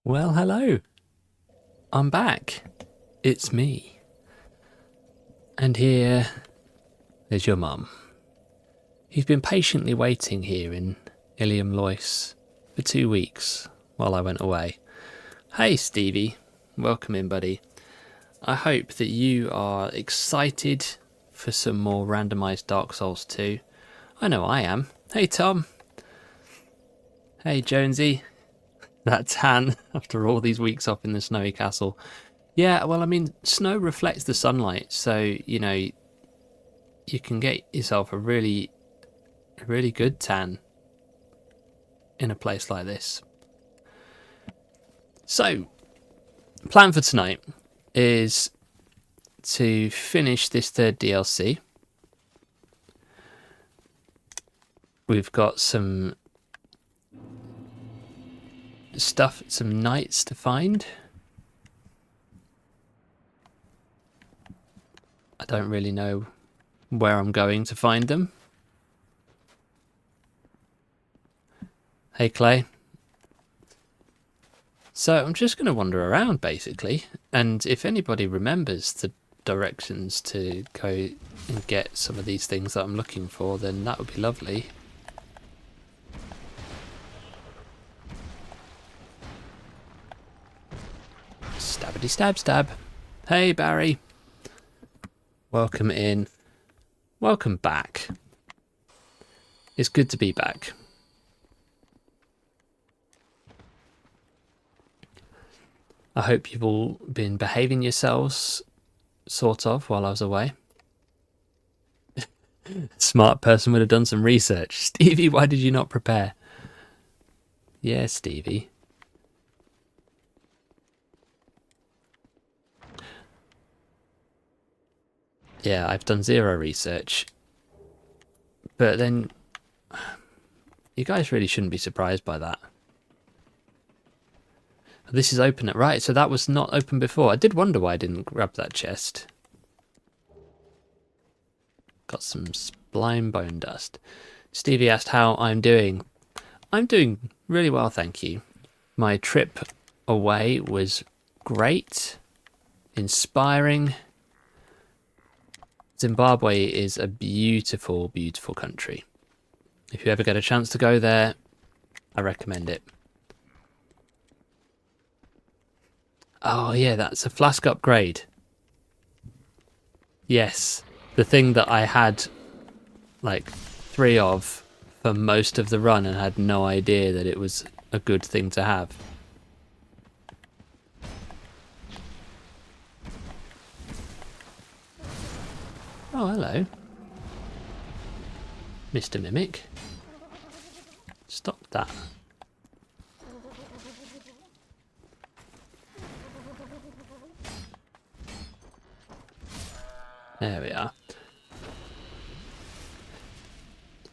Well, hello. I'm back. It's me. And here is your mum. You've been patiently waiting here in Ilium Lois for 2 weeks while I went away. Hey, Stevie. Welcome in, buddy. I hope that you are excited for some more randomised Dark Souls 2. I know I am. Hey, Tom. Hey, Jonesy. That's Han after all these weeks off in the snowy castle. Yeah, well, I mean, snow reflects the sunlight, so, you can get yourself a really good tan in a place like this. So, plan for tonight is to finish this third DLC. We've got some stuff, some knights to find. I don't really know where I'm going to find them. Hey, Clay. So I'm just going to wander around, basically, and if anybody remembers the directions to go and get some of these things that I'm looking for, then that would be lovely. Stabbity stab stab. Hey, Barry. Welcome in. Welcome back. It's good to be back. I hope you've all been behaving yourselves, sort of, while I was away. Smart person would have done some research. Stevie, why did you not prepare? Yeah, Stevie. Yeah, I've done zero research. But then, you guys really shouldn't be surprised by that. This is open, right, so that was not open before. I did wonder why I didn't grab that chest. Got some sublime bone dust. Stevie asked how I'm doing. I'm doing really well, thank you. My trip away was great, inspiring. Zimbabwe is a beautiful, beautiful country. If you ever get a chance to go there, I recommend it. Oh yeah, that's a flask upgrade. Yes, the thing that I had like 3 of for most of the run and had no idea that it was a good thing to have. Oh, hello. Mr. Mimic. Stop that. There we are.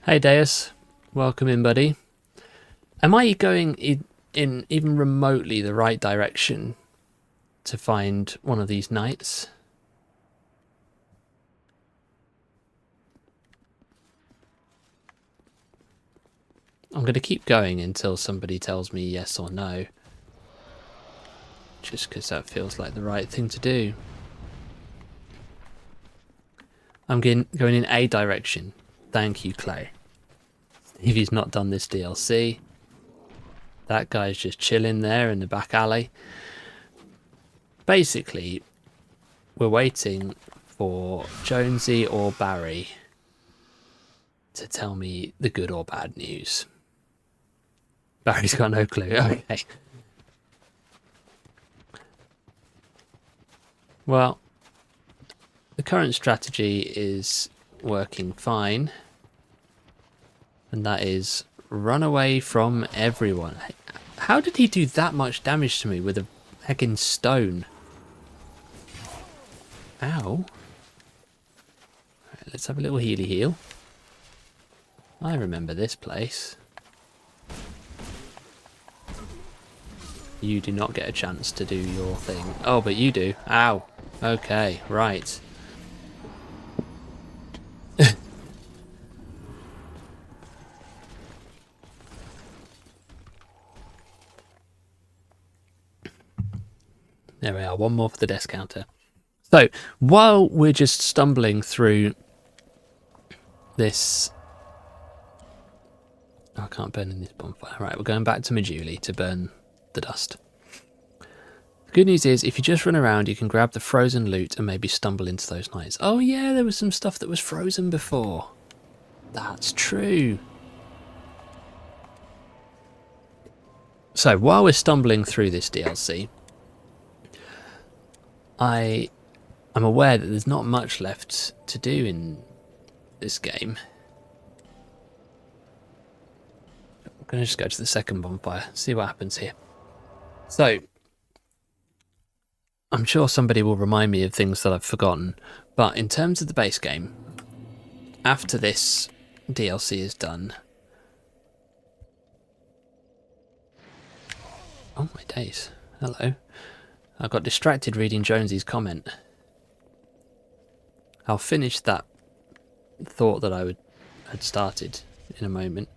Hey, Deus. Welcome in, buddy. Am I going in even remotely the right direction to find one of these knights? I'm going to keep going until somebody tells me yes or no. Just because that feels like the right thing to do. I'm going in a direction. Thank you, Clay. Stevie's not done this DLC. That guy's just chilling there in the back alley. Basically, we're waiting for Jonesy or Barry to tell me the good or bad news. Barry's got no clue. Okay. Well, the current strategy is working fine. And that is run away from everyone. How did he do that much damage to me with a heckin' stone? Ow. Right, let's have a little healy heal. I remember this place. You do not get a chance to do your thing. Oh, but you do. Ow. Okay, right. There we are, one more for the desk counter. So, while we're just stumbling through this... Oh, I can't burn in this bonfire. Right, we're going back to Majuli to burn the dust. The good news is, if you just run around, you can grab the frozen loot and maybe stumble into those nights. Oh yeah, there was some stuff that was frozen before. That's true. So, while we're stumbling through this DLC, I'm aware that there's not much left to do in this game. I'm going to just go to the second bonfire, see what happens here. So, I'm sure somebody will remind me of things that I've forgotten, but in terms of the base game, after this DLC is done... Oh my days, hello. I got distracted reading Jonesy's comment. I'll finish that thought that had started in a moment.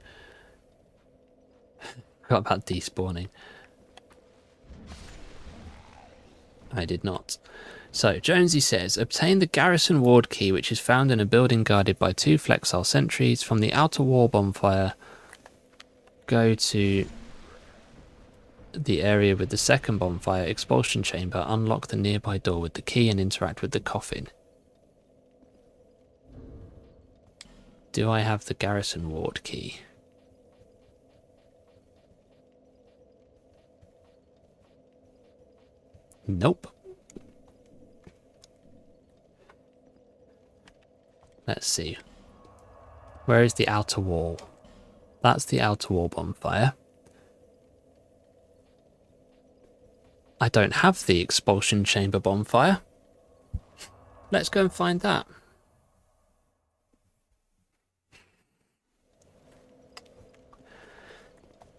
Forgot about despawning. I did not. So, Jonesy says, obtain the garrison ward key, which is found in a building guarded by 2 flexile sentries. From the outer wall bonfire, go to the area with the second bonfire expulsion chamber, unlock the nearby door with the key and interact with the coffin. Do I have the garrison ward key? Nope. Let's see. Where is the outer wall? That's the outer wall bonfire. I don't have the expulsion chamber bonfire. Let's go and find that.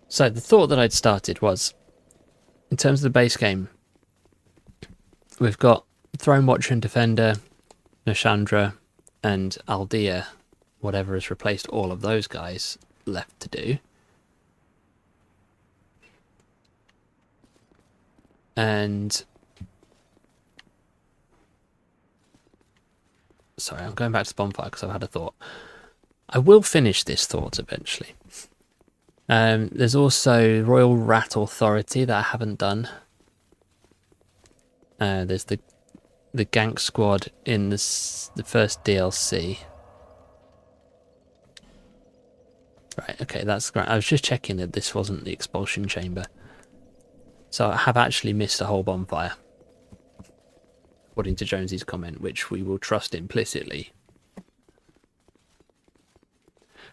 So the thought that I'd started was, in terms of the base game, we've got Throne Watcher and Defender, Nashandra, and Aldea, whatever has replaced all of those guys, left to do. And... Sorry, I'm going back to the bonfire because I've had a thought. I will finish this thought eventually. There's also Royal Rat Authority that I haven't done. There's the Gank Squad in the first DLC. Right, okay, that's great. I was just checking that this wasn't the expulsion chamber. So I have actually missed a whole bonfire, according to Jonesy's comment, which we will trust implicitly.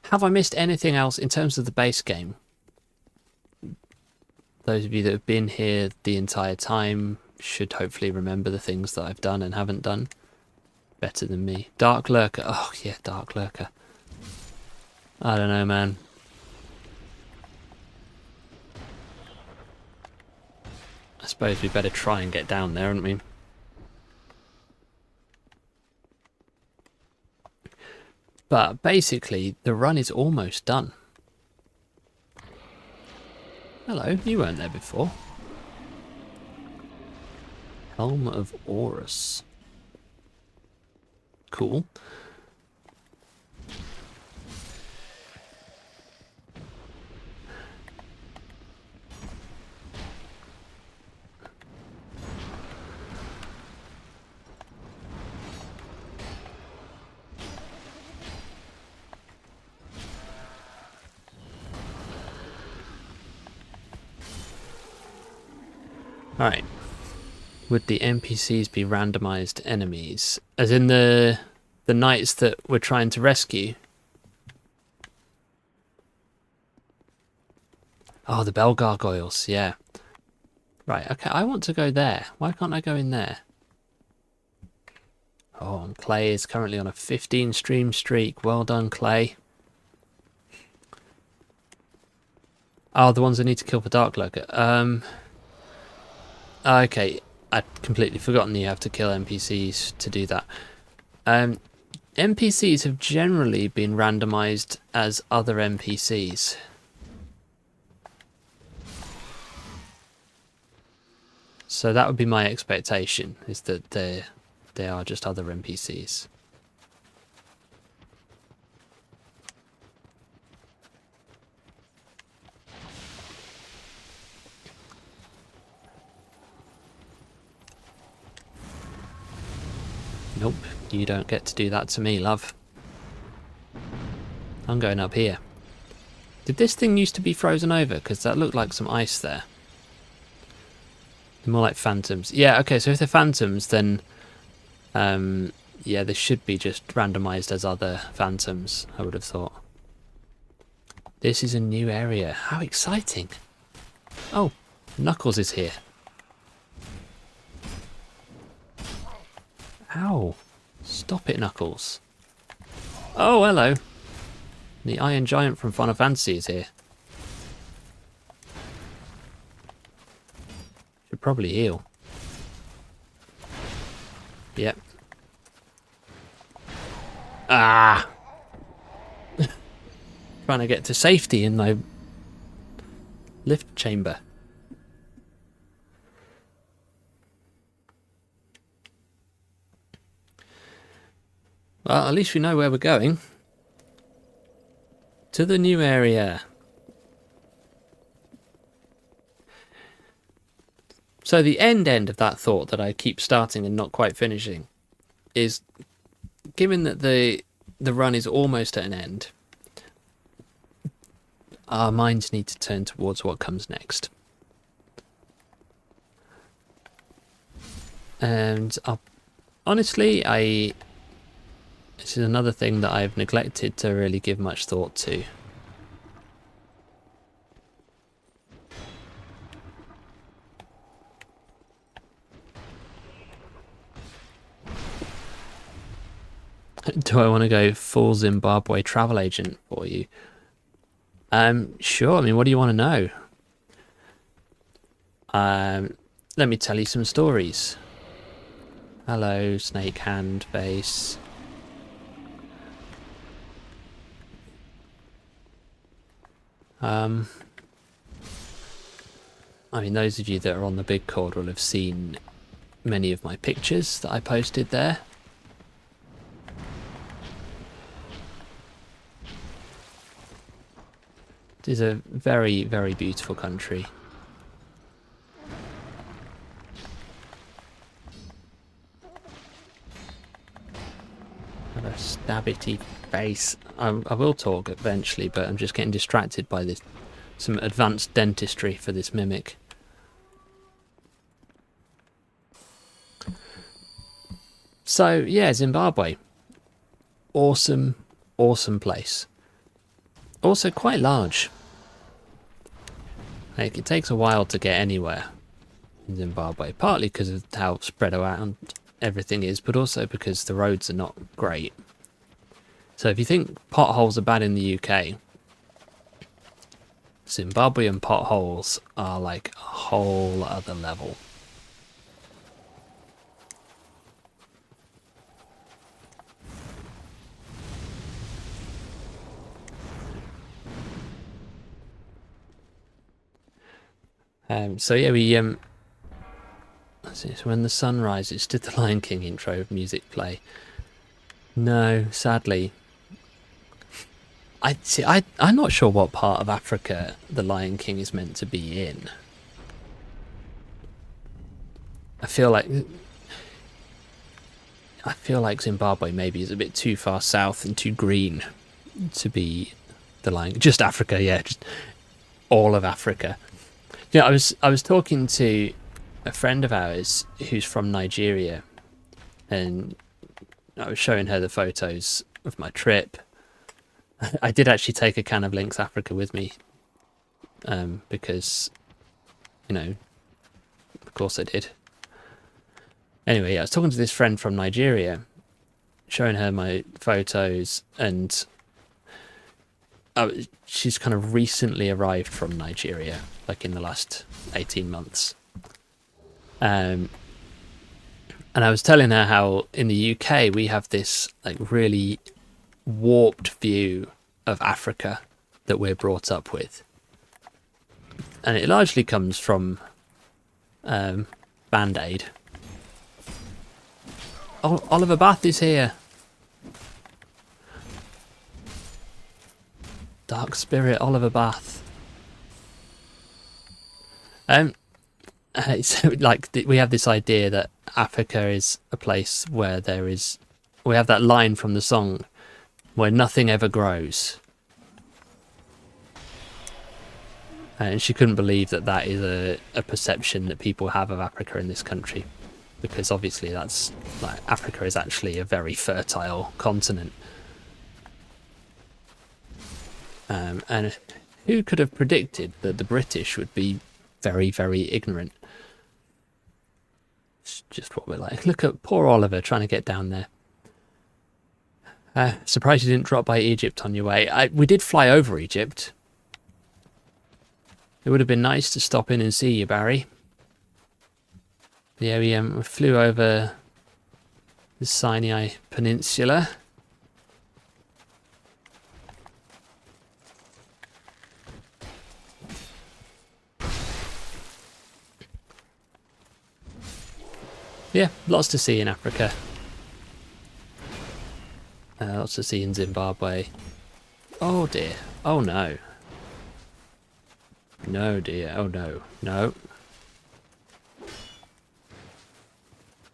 Have I missed anything else in terms of the base game? Those of you that have been here the entire time should hopefully remember the things that I've done and haven't done better than me. Dark Lurker. Oh, yeah, Dark Lurker. I don't know, man. I suppose we better try and get down there, hadn't we? But basically, the run is almost done. Hello, you weren't there before. Helm of Horus. Cool. Alright. Would the NPCs be randomized enemies? As in the knights that we're trying to rescue? Oh, the bell gargoyles, yeah. Right, okay, I want to go there. Why can't I go in there? Oh, and Clay is currently on a 15 stream streak. Well done, Clay. Oh, the ones I need to kill for Dark Lurker. Okay, I'd completely forgotten you have to kill NPCs to do that. NPCs have generally been randomized as other NPCs. So that would be my expectation, is that they are just other NPCs. Nope, you don't get to do that to me, love. I'm going up here. Did this thing used to be frozen over? Because that looked like some ice there. They're more like phantoms. Yeah, okay, so if they're phantoms, then... yeah, they should be just randomised as other phantoms, I would have thought. This is a new area. How exciting! Oh, Knuckles is here. Ow! Stop it, Knuckles. Oh, hello. The Iron Giant from Final Fantasy is here. Should probably heal. Yep. Ah! Trying to get to safety in my lift chamber. Well, at least we know where we're going. To the new area. So the end of that thought that I keep starting and not quite finishing is, given that the run is almost at an end, our minds need to turn towards what comes next. And honestly, this is another thing that I've neglected to really give much thought to. Do I want to go full Zimbabwe travel agent for you? Sure. I mean, what do you want to know? Let me tell you some stories. Hello, snake hand face. I mean, those of you that are on the big cord will have seen many of my pictures that I posted there. It is a very, very beautiful country. Have a stabbity face. I will talk eventually, but I'm just getting distracted by this. Some advanced dentistry for this mimic. So yeah, Zimbabwe. Awesome, awesome place. Also quite large. Like, it takes a while to get anywhere in Zimbabwe, partly because of how spread out everything is, but also because the roads are not great. So if you think potholes are bad in the UK, Zimbabwean potholes are like a whole other level. So yeah, so when the sun rises, did the Lion King intro music play? No, sadly. I'm not sure what part of Africa the Lion King is meant to be in. I feel like Zimbabwe maybe is a bit too far south and too green to be the Lion. Just Africa, yeah, just all of Africa. Yeah, I was talking to a friend of ours who's from Nigeria, and I was showing her the photos of my trip. I did actually take a can of Lynx Africa with me, because, you know, of course I did. Anyway, yeah, I was talking to this friend from Nigeria, showing her my photos, and she's kind of recently arrived from Nigeria, like in the last 18 months. And I was telling her how in the UK we have this like really warped view of Africa that we're brought up with. And it largely comes from Band-Aid. Oh, Oliver Bath is here. Dark Spirit Oliver Bath. So like we have this idea that Africa is a place where we have that line from the song where nothing ever grows. And she couldn't believe that is a perception that people have of Africa in this country, because obviously that's like Africa is actually a very fertile continent. And who could have predicted that the British would be very, very ignorant? It's just what we're like. Look at poor Oliver trying to get down there. Surprised you didn't drop by Egypt on your way. We did fly over Egypt. It would have been nice to stop in and see you, Barry. Yeah, we flew over the Sinai Peninsula. Yeah, lots to see in Africa. Lots to see in Zimbabwe. Oh dear. Oh no. No dear. Oh no. No.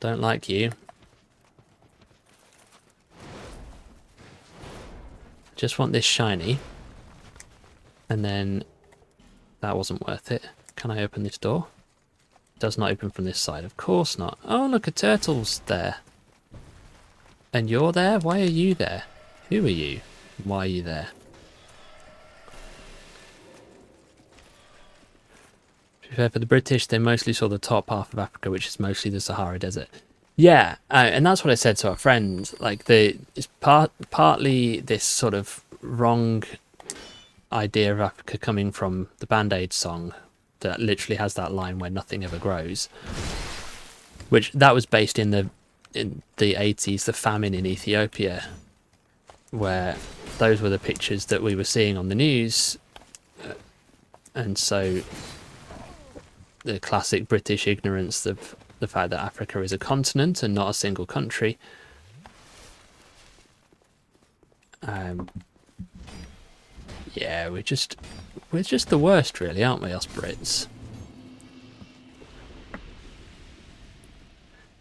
Don't like you. Just want this shiny. And then that wasn't worth it. Can I open this door? Does not open from this side. Of course not. Oh, look, a turtle's there. And you're there? Why are you there? Who are you? Why are you there? To be fair, for the British, they mostly saw the top half of Africa, which is mostly the Sahara Desert. Yeah, and that's what I said to our friend. Like, it's partly this sort of wrong idea of Africa coming from the Band-Aid song that literally has that line where nothing ever grows, which that was based in the 80s, the famine in Ethiopia, where those were the pictures that we were seeing on the news. And so the classic British ignorance of the fact that Africa is a continent and not a single country. Yeah, we're just the worst, really, aren't we, us Brits?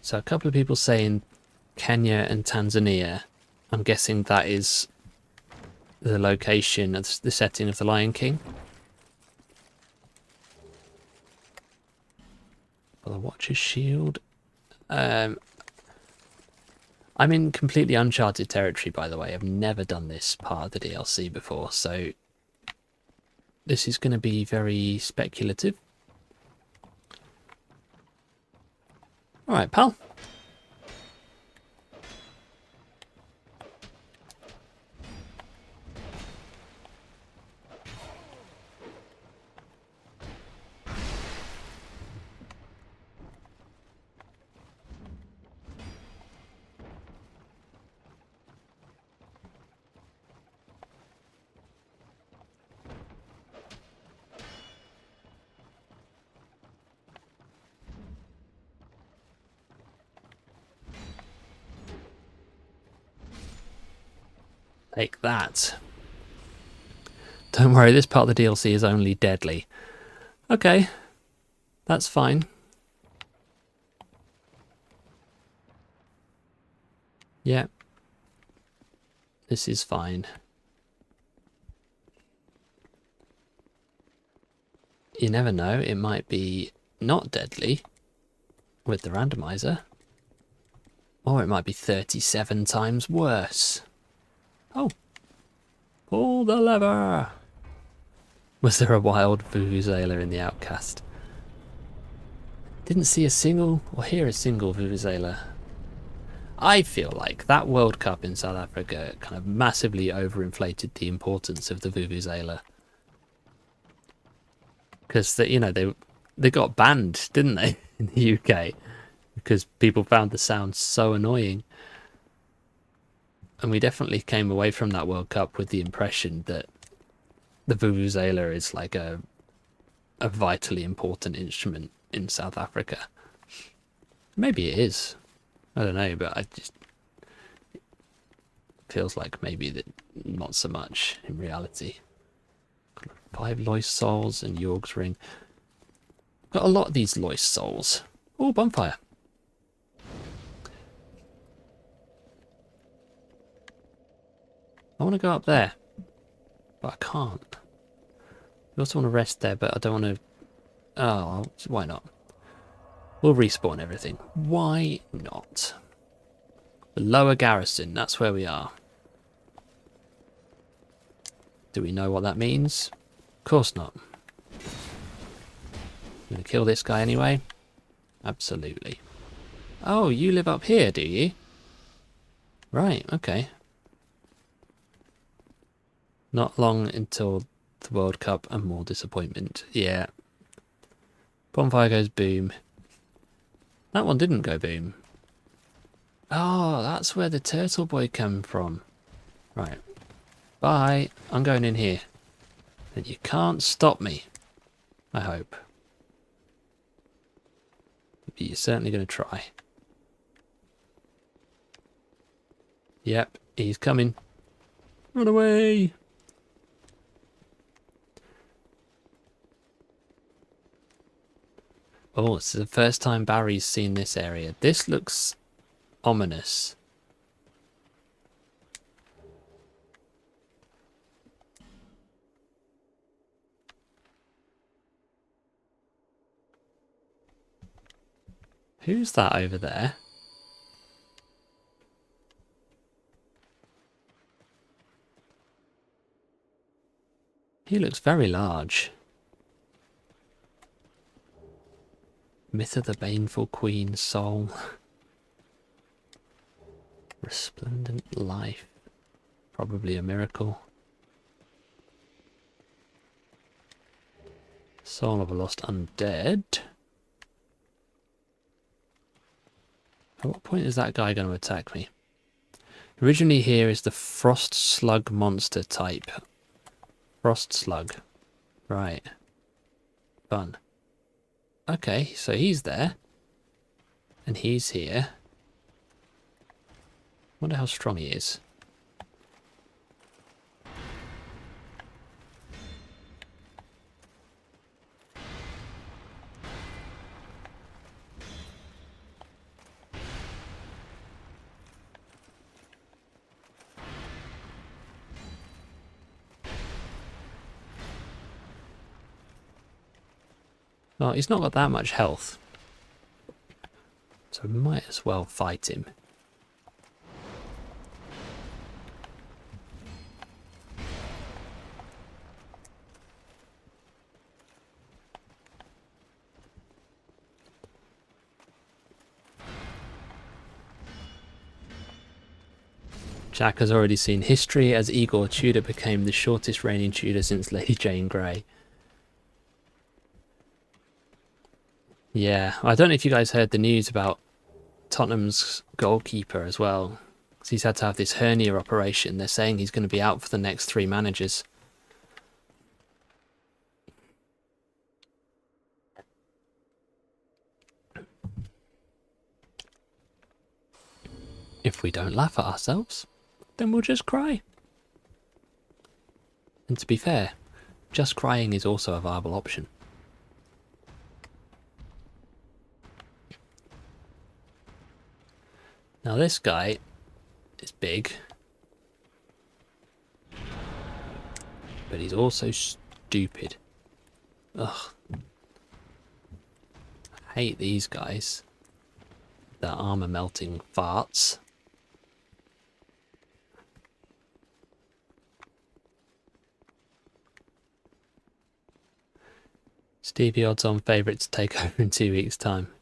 So a couple of people saying Kenya and Tanzania. I'm guessing that is the location of the setting of The Lion King. Well, the Watcher's Shield. I'm in completely uncharted territory, by the way. I've never done this part of the DLC before, so this is going to be very speculative. Alright, pal. Take that. Don't worry, this part of the DLC is only deadly. Okay, that's fine. Yeah, this is fine. You never know, it might be not deadly with the randomizer, or it might be 37 times worse. Oh, pull the lever. Was there a wild vuvuzela in the Outcast? Didn't see a single or hear a single vuvuzela. I feel like that World Cup in South Africa kind of massively overinflated the importance of the vuvuzela. Because they got banned, didn't they, in the UK? Because people found the sound so annoying. And we definitely came away from that World Cup with the impression that the vuvuzela is like a vitally important instrument in South Africa. Maybe it is. I don't know, but I just feels like maybe that not so much in reality. 5 Loist Souls and Yorg's Ring. Got a lot of these Loist Souls. Oh, bonfire. I want to go up there, but I can't. I also want to rest there, but I don't want to... Oh, why not? We'll respawn everything. Why not? The lower garrison, that's where we are. Do we know what that means? Of course not. I'm going to kill this guy anyway. Absolutely. Oh, you live up here, do you? Right, okay. Not long until the World Cup and more disappointment. Yeah. Bonfire goes boom. That one didn't go boom. Oh, that's where the turtle boy came from. Right. Bye. I'm going in here. And you can't stop me. I hope. But you're certainly going to try. Yep, he's coming. Run away! Oh, this is the first time Barry's seen this area. This looks ominous. Who's that over there? He looks very large. Myth of the Baneful Queen Soul. Resplendent Life. Probably a miracle. Soul of a Lost Undead. At what point is that guy going to attack me? Originally here is the Frost Slug monster type. Frost Slug. Right. Fun. Okay, so he's there. And he's here. Wonder how strong he is. Well, he's not got that much health. So we might as well fight him. Jack has already seen history as Igor Tudor became the shortest reigning Tudor since Lady Jane Grey. Yeah, I don't know if you guys heard the news about Tottenham's goalkeeper as well. 'Cause he's had to have this hernia operation. They're saying he's going to be out for the next 3 managers. If we don't laugh at ourselves, then we'll just cry. And to be fair, just crying is also a viable option. Now this guy is big, but he's also stupid. Ugh. I hate these guys. Their armor melting farts. Stevie odds on favourite to take over in 2 weeks' time.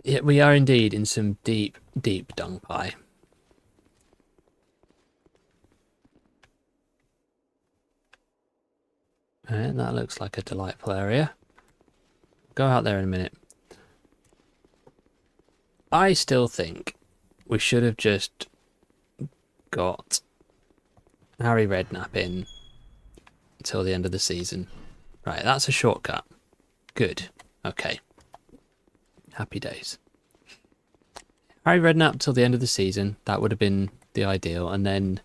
Yeah, we are indeed in some deep, deep dung pie. And that looks like a delightful area. Go out there in a minute. I still think we should have just got Harry Redknapp in until the end of the season. Right, that's a shortcut. Good. Okay. Happy days. Harry Redknapp till the end of the season. That would have been the ideal. And then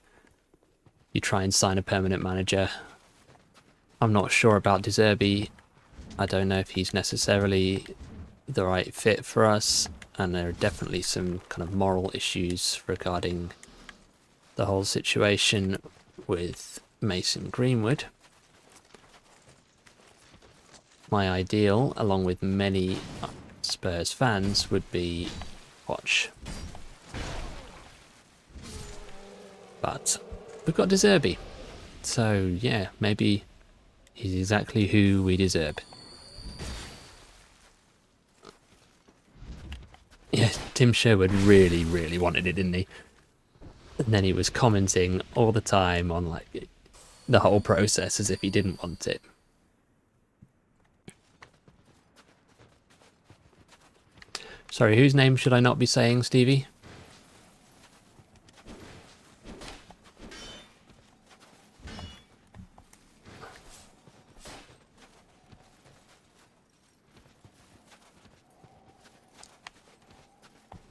you try and sign a permanent manager. I'm not sure about De Zerbi. I don't know if he's necessarily the right fit for us. And there are definitely some kind of moral issues regarding the whole situation with Mason Greenwood. My ideal, along with many Spurs fans, would be Poch. But we've got De Zerbi. So yeah, maybe he's exactly who we deserve. Yeah, Tim Sherwood really, really wanted it, didn't he? And then he was commenting all the time on like the whole process as if he didn't want it. Sorry, whose name should I not be saying, Stevie?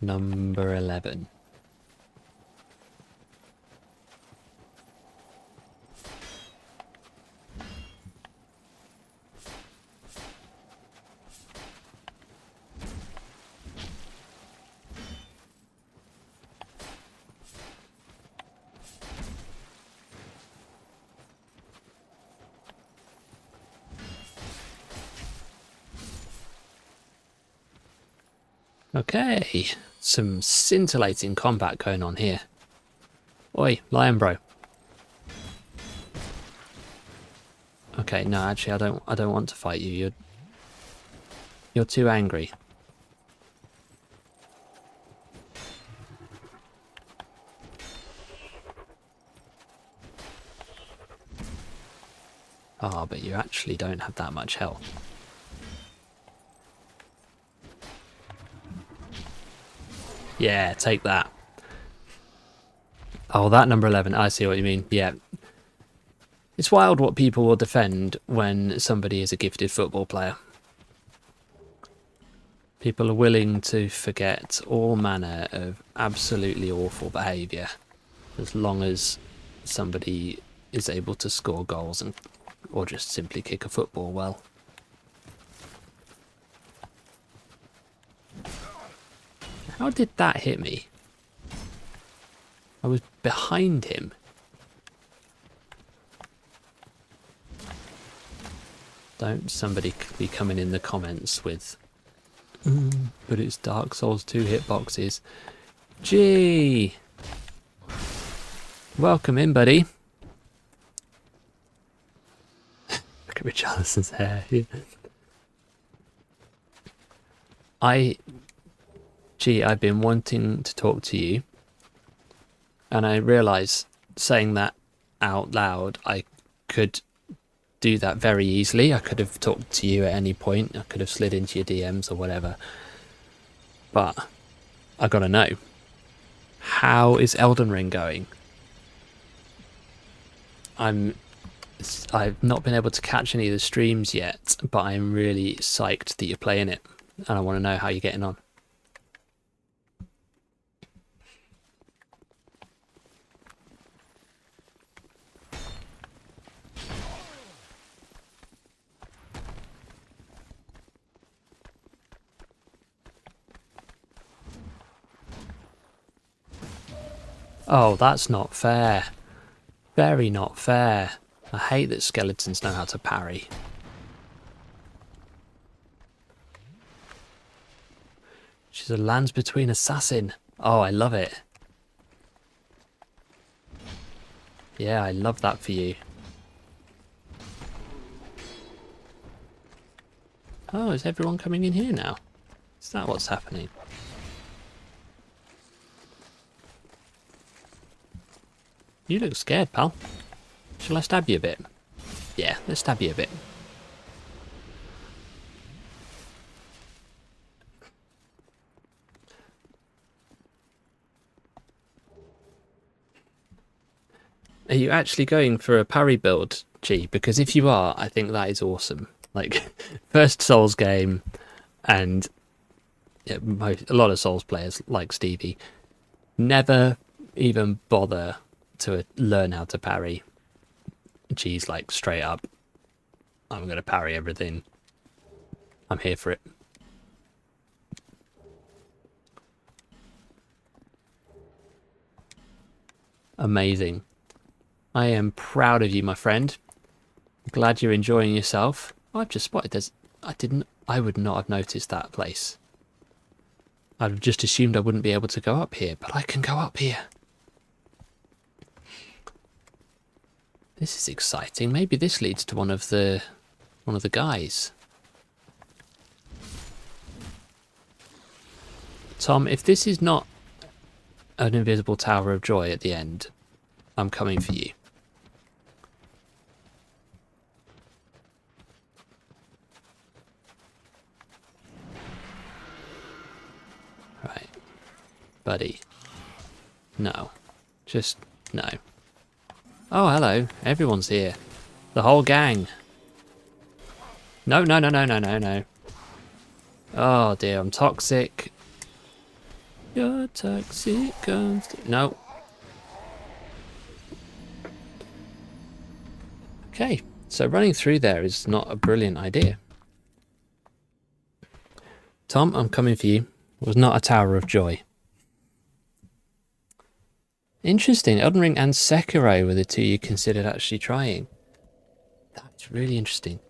Number 11. Okay, some scintillating combat going on here. Oi, lion bro. Okay, no, actually, I don't want to fight you. You're too angry. Ah, but you actually don't have that much health. Yeah, take that. Oh, that number 11. I see what you mean. Yeah. It's wild what people will defend when somebody is a gifted football player. People are willing to forget all manner of absolutely awful behaviour as long as somebody is able to score goals and or just simply kick a football well. How did that hit me? I was behind him. Don't somebody be coming in the comments with, but it's Dark Souls 2 hitboxes. Gee! Welcome in, buddy. Look at Richarlison's hair. I've been wanting to talk to you, and I realise saying that out loud, I could do that very easily. I could have talked to you at any point. I could have slid into your DMs or whatever. But I gotta know, how is Elden Ring going? I've not been able to catch any of the streams yet, but I'm really psyched that you're playing it, and I want to know how you're getting on. Oh, that's not fair. Very not fair. I hate that skeletons know how to parry. She's a lands between assassin. Oh, I love it. Yeah, I love that for you. Oh, is everyone coming in here now? Is that what's happening? You look scared, pal. Shall I stab you a bit? Yeah, let's stab you a bit. Are you actually going for a parry build, G? Because if you are, I think that is awesome. Like, first Souls game, and yeah, a lot of Souls players, like Stevie, never even bother to learn how to parry. Geez, like straight up, I'm going to parry everything. I'm here for it. Amazing. I am proud of you, my friend. Glad you're enjoying yourself. I've just spotted there's... I would not have noticed that place. I've just assumed I wouldn't be able to go up here, but I can go up here. This is exciting. Maybe this leads to one of the guys. Tom, if this is not an invisible tower of joy at the end, I'm coming for you. Right. Buddy. No. Just no. Oh, hello. Everyone's here. The whole gang. No, no, no, no, no, no, no. Oh dear, I'm toxic. You're toxic. No. Okay, so running through there is not a brilliant idea. Tom, I'm coming for you. It was not a tower of joy. Interesting. Elden Ring and Sekiro were the two you considered actually trying. That's really interesting.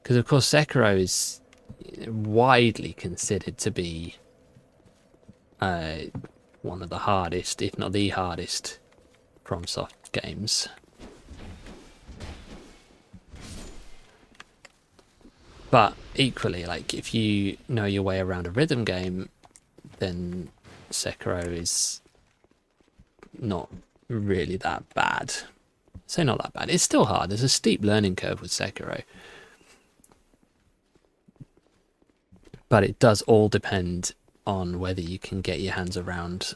Because, of course, Sekiro is widely considered to be one of the hardest, if not the hardest, FromSoft games. But equally, like, if you know your way around a rhythm game, then Sekiro is not really that bad. So not that bad. It's still hard. There's a steep learning curve with Sekiro. But it does all depend on whether you can get your hands around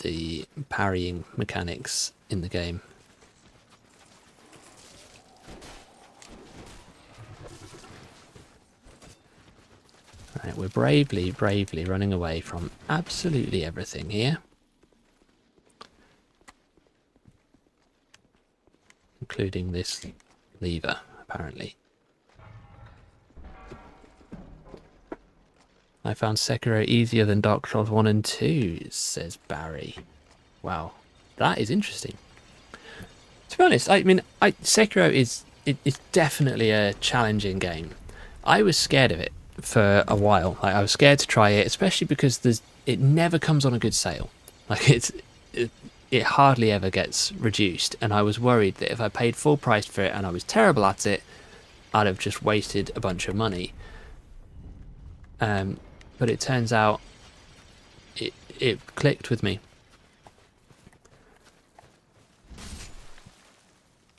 the parrying mechanics in the game. Right, we're bravely running away from absolutely everything here. Including this lever, apparently. I found Sekiro easier than Dark Souls 1 and 2, says Barry. Wow, that is interesting. To be honest, I mean, Sekiro is definitely a challenging game. I was scared of it for a while. Like, I was scared to try it, especially because it never comes on a good sale. Like it hardly ever gets reduced, and I was worried that if I paid full price for it and I was terrible at it, I'd have just wasted a bunch of money. But it turns out it clicked with me.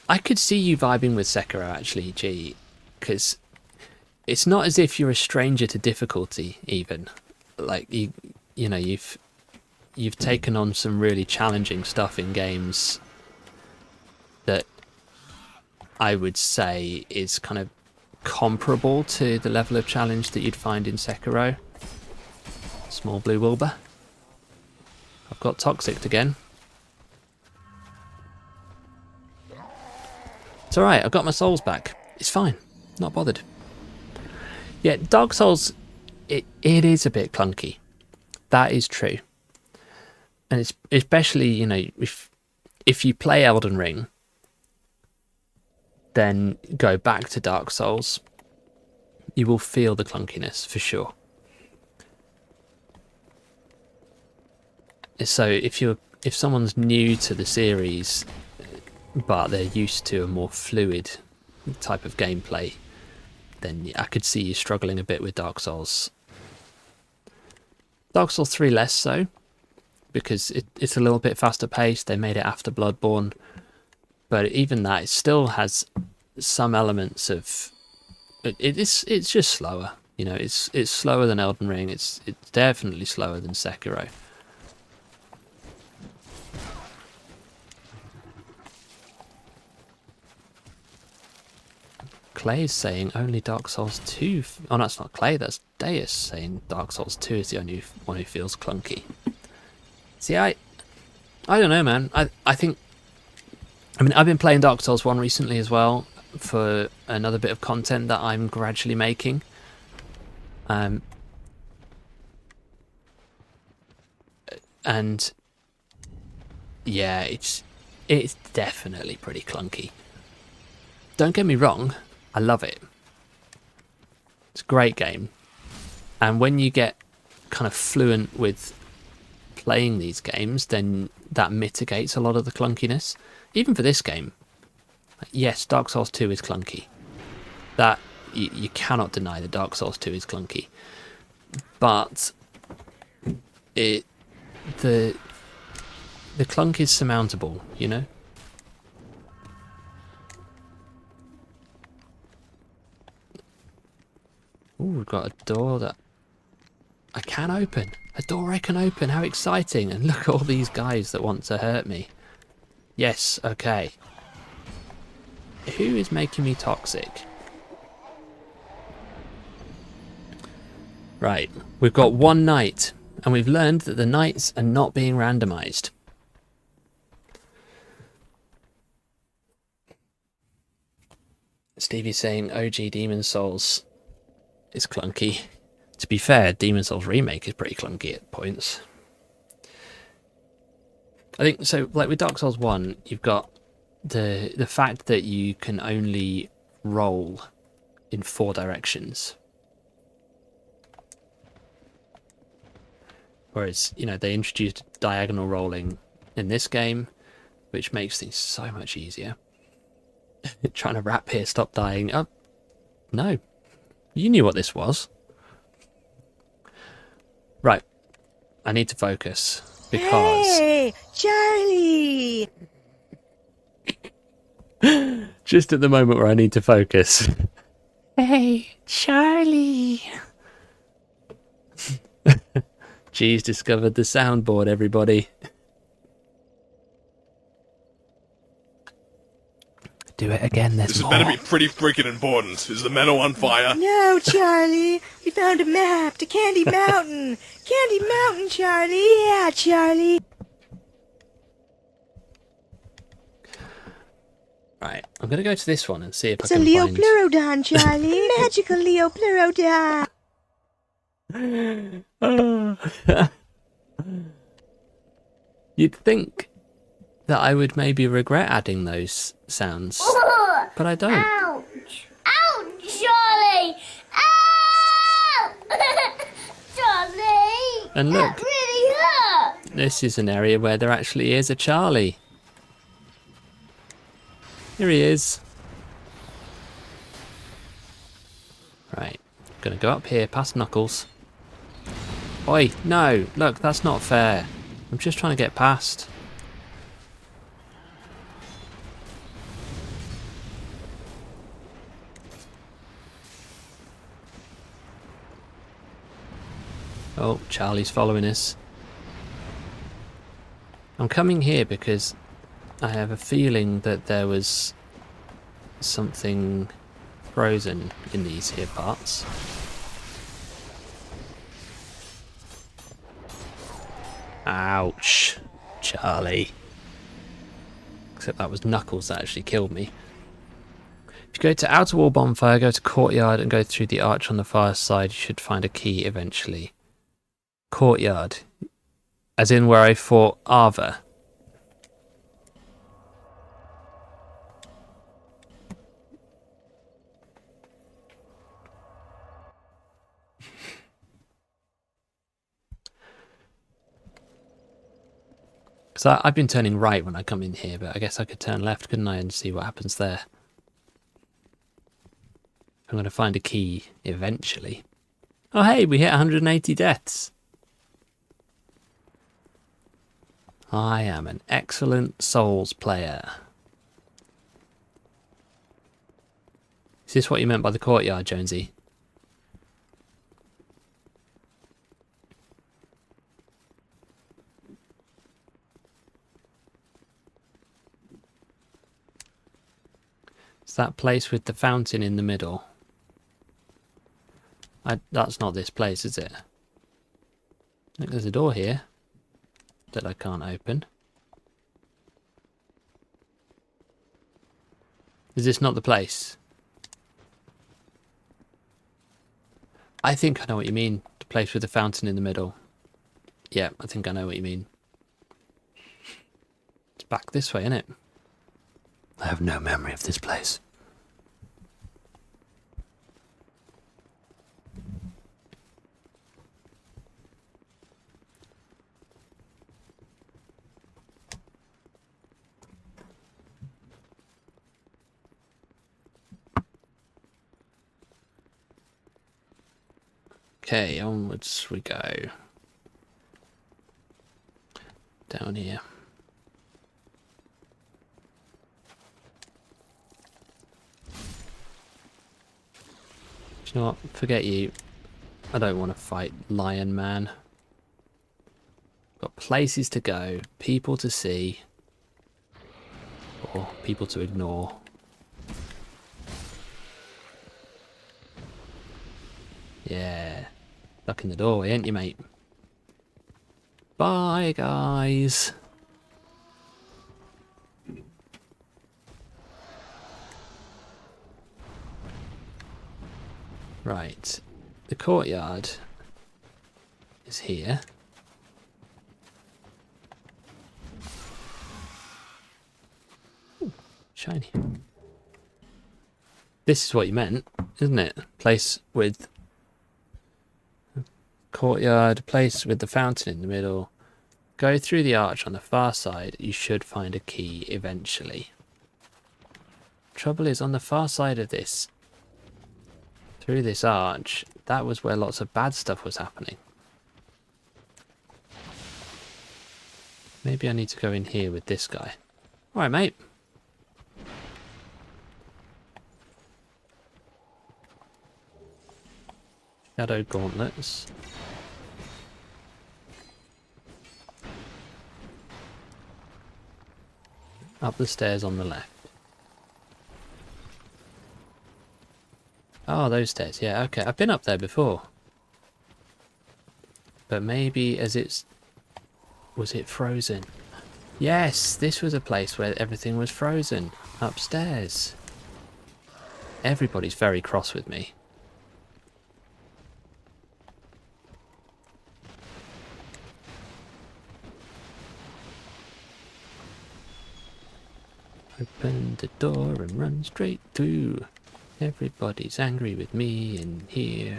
I could see you vibing with Sekiro actually, G, because it's not as if you're a stranger to difficulty even. Like you know, you've taken on some really challenging stuff in games that I would say is kind of comparable to the level of challenge that you'd find in Sekiro. Small blue Wilbur. I've got toxicked again. It's alright, I've got my souls back. It's fine. Not bothered. Yeah, Dark Souls, it is a bit clunky. That is true. And it's especially, you know, if you play Elden Ring, then go back to Dark Souls, you will feel the clunkiness for sure. So if someone's new to the series, but they're used to a more fluid type of gameplay, then I could see you struggling a bit with Dark Souls. Dark Souls 3 less so, because it's a little bit faster paced. They made it after Bloodborne, but even that, it still has some elements of it's just slower. You know, it's slower than Elden Ring. It's definitely slower than Sekiro. Clay is saying only Dark Souls 2... Oh, no, that's not Clay, that's Deus saying Dark Souls 2 is the only one who feels clunky. See, I don't know, man. I think... I mean, I've been playing Dark Souls 1 recently as well for another bit of content that I'm gradually making. And yeah, it's definitely pretty clunky. Don't get me wrong, I love it. It's a great game. And when you get kind of fluent with playing these games, then that mitigates a lot of the clunkiness. Even for this game, yes, Dark Souls 2 is clunky. That you cannot deny that Dark Souls 2 is clunky. But the clunk is surmountable, you know? Ooh, we've got a door that I can open. A door I can open. How exciting. And look at all these guys that want to hurt me. Yes, okay. Who is making me toxic? Right, we've got one knight, and we've learned that the knights are not being randomised. Stevie's saying OG Demon Souls is clunky. To be fair, Demon Souls Remake is pretty clunky at points. I think, so like with Dark Souls 1, you've got the fact that you can only roll in 4 directions. Whereas, you know, they introduced diagonal rolling in this game, which makes things so much easier. Trying to rap here, stop dying. Oh, no. You knew what this was. Right. I need to focus because... Hey, Charlie! Just at the moment where I need to focus. Hey, Charlie! G's discovered the soundboard, everybody. Do it again, there's This more. better be pretty freaking important. Is the meadow on fire? No, Charlie! We found a map to Candy Mountain! Candy Mountain, Charlie! Yeah, Charlie! Right, I'm going to go to this one and see if It's I a can Leo find... Pleurodon, Charlie! Magical Leo Pleurodon! You'd think that I would maybe regret adding those sounds, but I don't. Ouch! Ouch, Charlie! Ow! Charlie! And look, That really hurt! this is an area where there actually is a Charlie. Here he is. Right, gonna go up here past Knuckles. Oi, no, look, that's not fair. I'm just trying to get past. Oh, Charlie's following us. I'm coming here because I have a feeling that there was something frozen in these here parts. Ouch, Charlie. Except that was Knuckles that actually killed me. If you go to Outer Wall Bonfire, go to Courtyard and go through the arch on the far side, you should find a key eventually. Courtyard. As in where I fought Ava. Because I've been turning right when I come in here, but I guess I could turn left, couldn't I, and see what happens there. I'm going to find a key eventually. Oh hey, we hit 180 deaths. I am an excellent Souls player. Is this what you meant by the courtyard, Jonesy? It's that place with the fountain in the middle. That's not this place, is it? Look, there's a door here that I can't open. Is this not the place? I think I know what you mean. The place with the fountain in the middle. Yeah, I think I know what you mean. It's back this way, isn't it? I have no memory of this place. Okay, onwards we go. Down here. Do you know what? Forget you. I don't want to fight Lion Man. Got places to go, people to see, or people to ignore. Yeah. Stuck in the doorway, ain't you, mate? Bye, guys. Right. The courtyard is here. Ooh, shiny. This is what you meant, isn't it? Place with courtyard, place with the fountain in the middle. Go through the arch on the far side. You should find a key eventually. Trouble is, on the far side of this, through this arch, that was where lots of bad stuff was happening. Maybe I need to go in here with this guy. Alright, mate. Shadow gauntlets. Up the stairs on the left. Oh, those stairs. Yeah, okay. I've been up there before. But maybe as it's... Was it frozen? Yes, this was a place where everything was frozen. Upstairs. Everybody's very cross with me. Open the door and run straight through. Everybody's angry with me in here.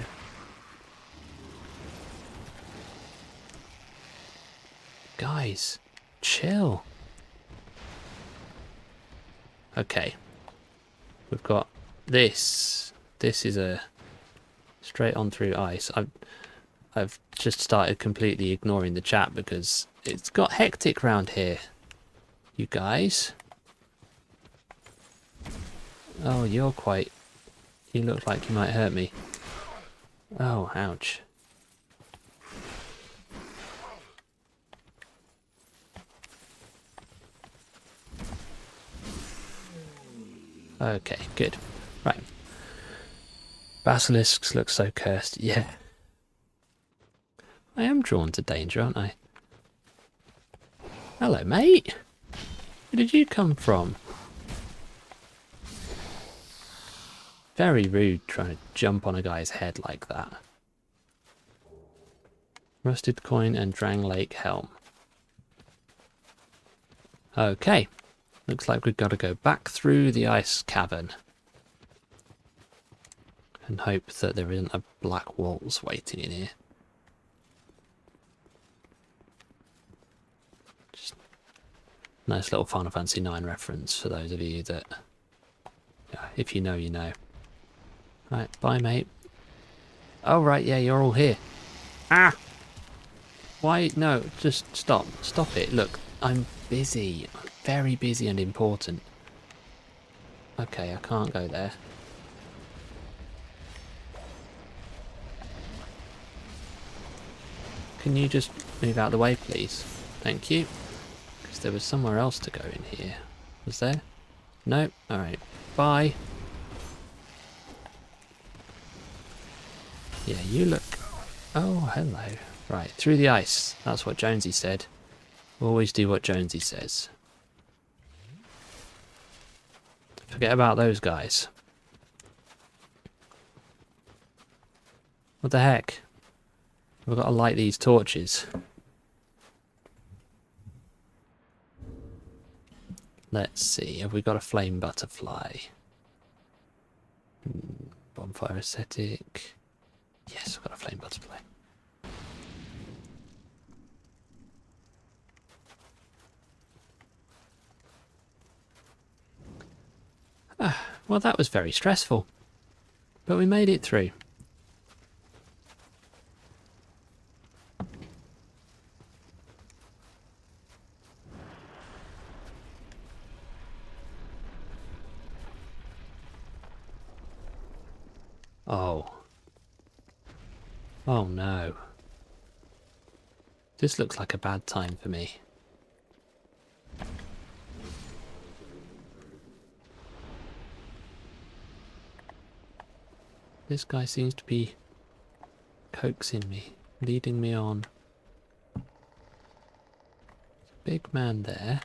Guys, chill. Okay. We've got this. This is a straight on through ice. I've just started completely ignoring the chat because it's got hectic round here. You guys. Oh, you're quite... You look like you might hurt me. Oh, ouch. Okay, good. Right. Basilisks look so cursed. Yeah. I am drawn to danger, aren't I? Hello, mate. Where did you come from? Very rude trying to jump on a guy's head like that. Rusted coin and Drang Lake helm. Okay. Looks like we've got to go back through the ice cavern. And hope that there isn't a black waltz waiting in here. Just nice little Final Fantasy IX reference for those of you that... if you know, you know. Right, bye mate. Oh right, yeah, you're all here. Ah! Why? No, just stop. Stop it. Look, I'm busy. I'm very busy and important. Okay, I can't go there. Can you just move out of the way, please? Thank you. Because there was somewhere else to go in here. Was there? No? Alright. Bye. Yeah, you look... Oh, hello. Right, through the ice. That's what Jonesy said. Always do what Jonesy says. Forget about those guys. What the heck? We've got to light these torches. Let's see, have we got a flame butterfly? Bonfire aesthetic. Yes, we've got a flame butterfly. Well, that was very stressful. But we made it through. Oh. Oh no. This looks like a bad time for me. This guy seems to be coaxing me, leading me on. Big man there.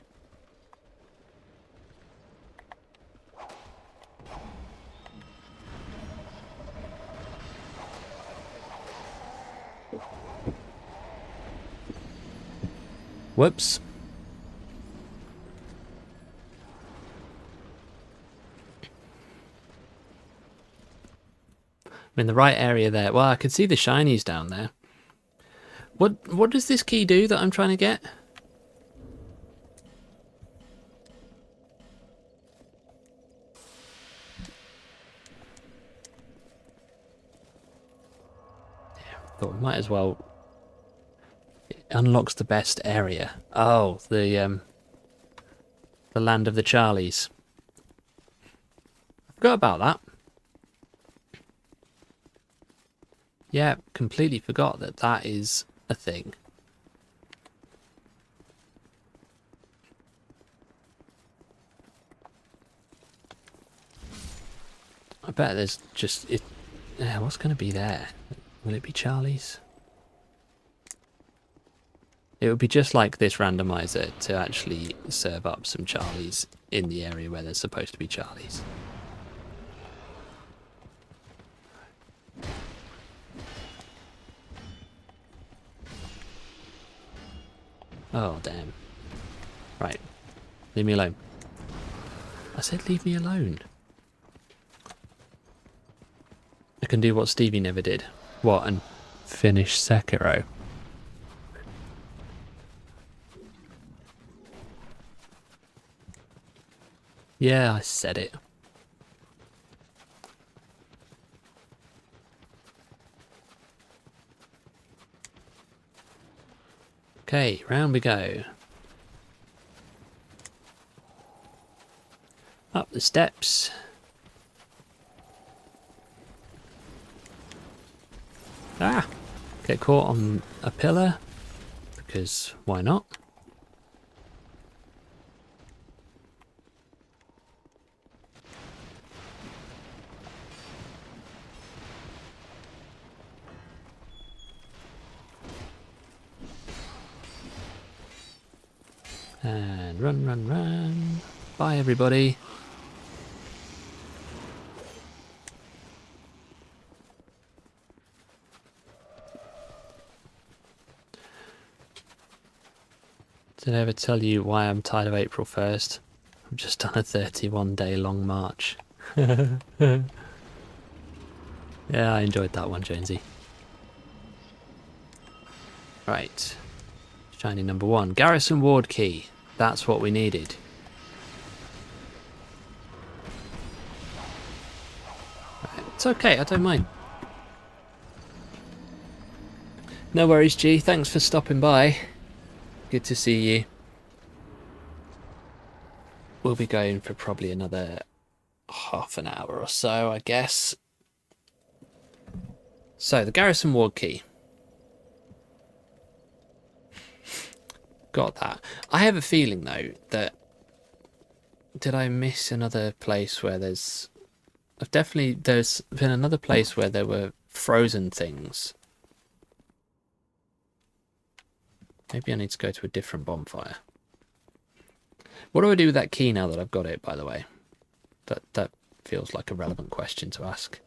Whoops. I'm in the right area there. Well, I can see the shinies down there. What does this key do that I'm trying to get? Yeah, thought we might as well. It unlocks the best area. Oh, the land of the Charlies. I forgot about that. Yeah, completely forgot that that is a thing. I bet there's just it. Yeah, what's going to be there? Will it be Charlie's? It would be just like this randomizer to actually serve up some Charlies in the area where there's supposed to be Charlies. Oh, damn. Right. Leave me alone. I said leave me alone. I can do what Stevie never did. What, and finish Sekiro? Yeah, I said it. Okay, round we go. Up the steps. Ah! Get caught on a pillar, because why not? And run, run, run. Bye, everybody. Did I ever tell you why I'm tired of April 1st? I've just done a 31-day long march. Yeah, I enjoyed that one, Jonesy. Right. Shiny number 1. Garrison Ward key. That's what we needed. Right. It's okay, I don't mind. No worries, G. Thanks for stopping by. Good to see you. We'll be going for probably another half an hour or so, I guess. So, the Garrison Ward key. Got that. I have a feeling, though, that did I miss another place where there's... there's been another place where there were frozen things. Maybe I need to go to a different bonfire. What do I do with that key now that I've got it, by the way? That feels like a relevant question to ask.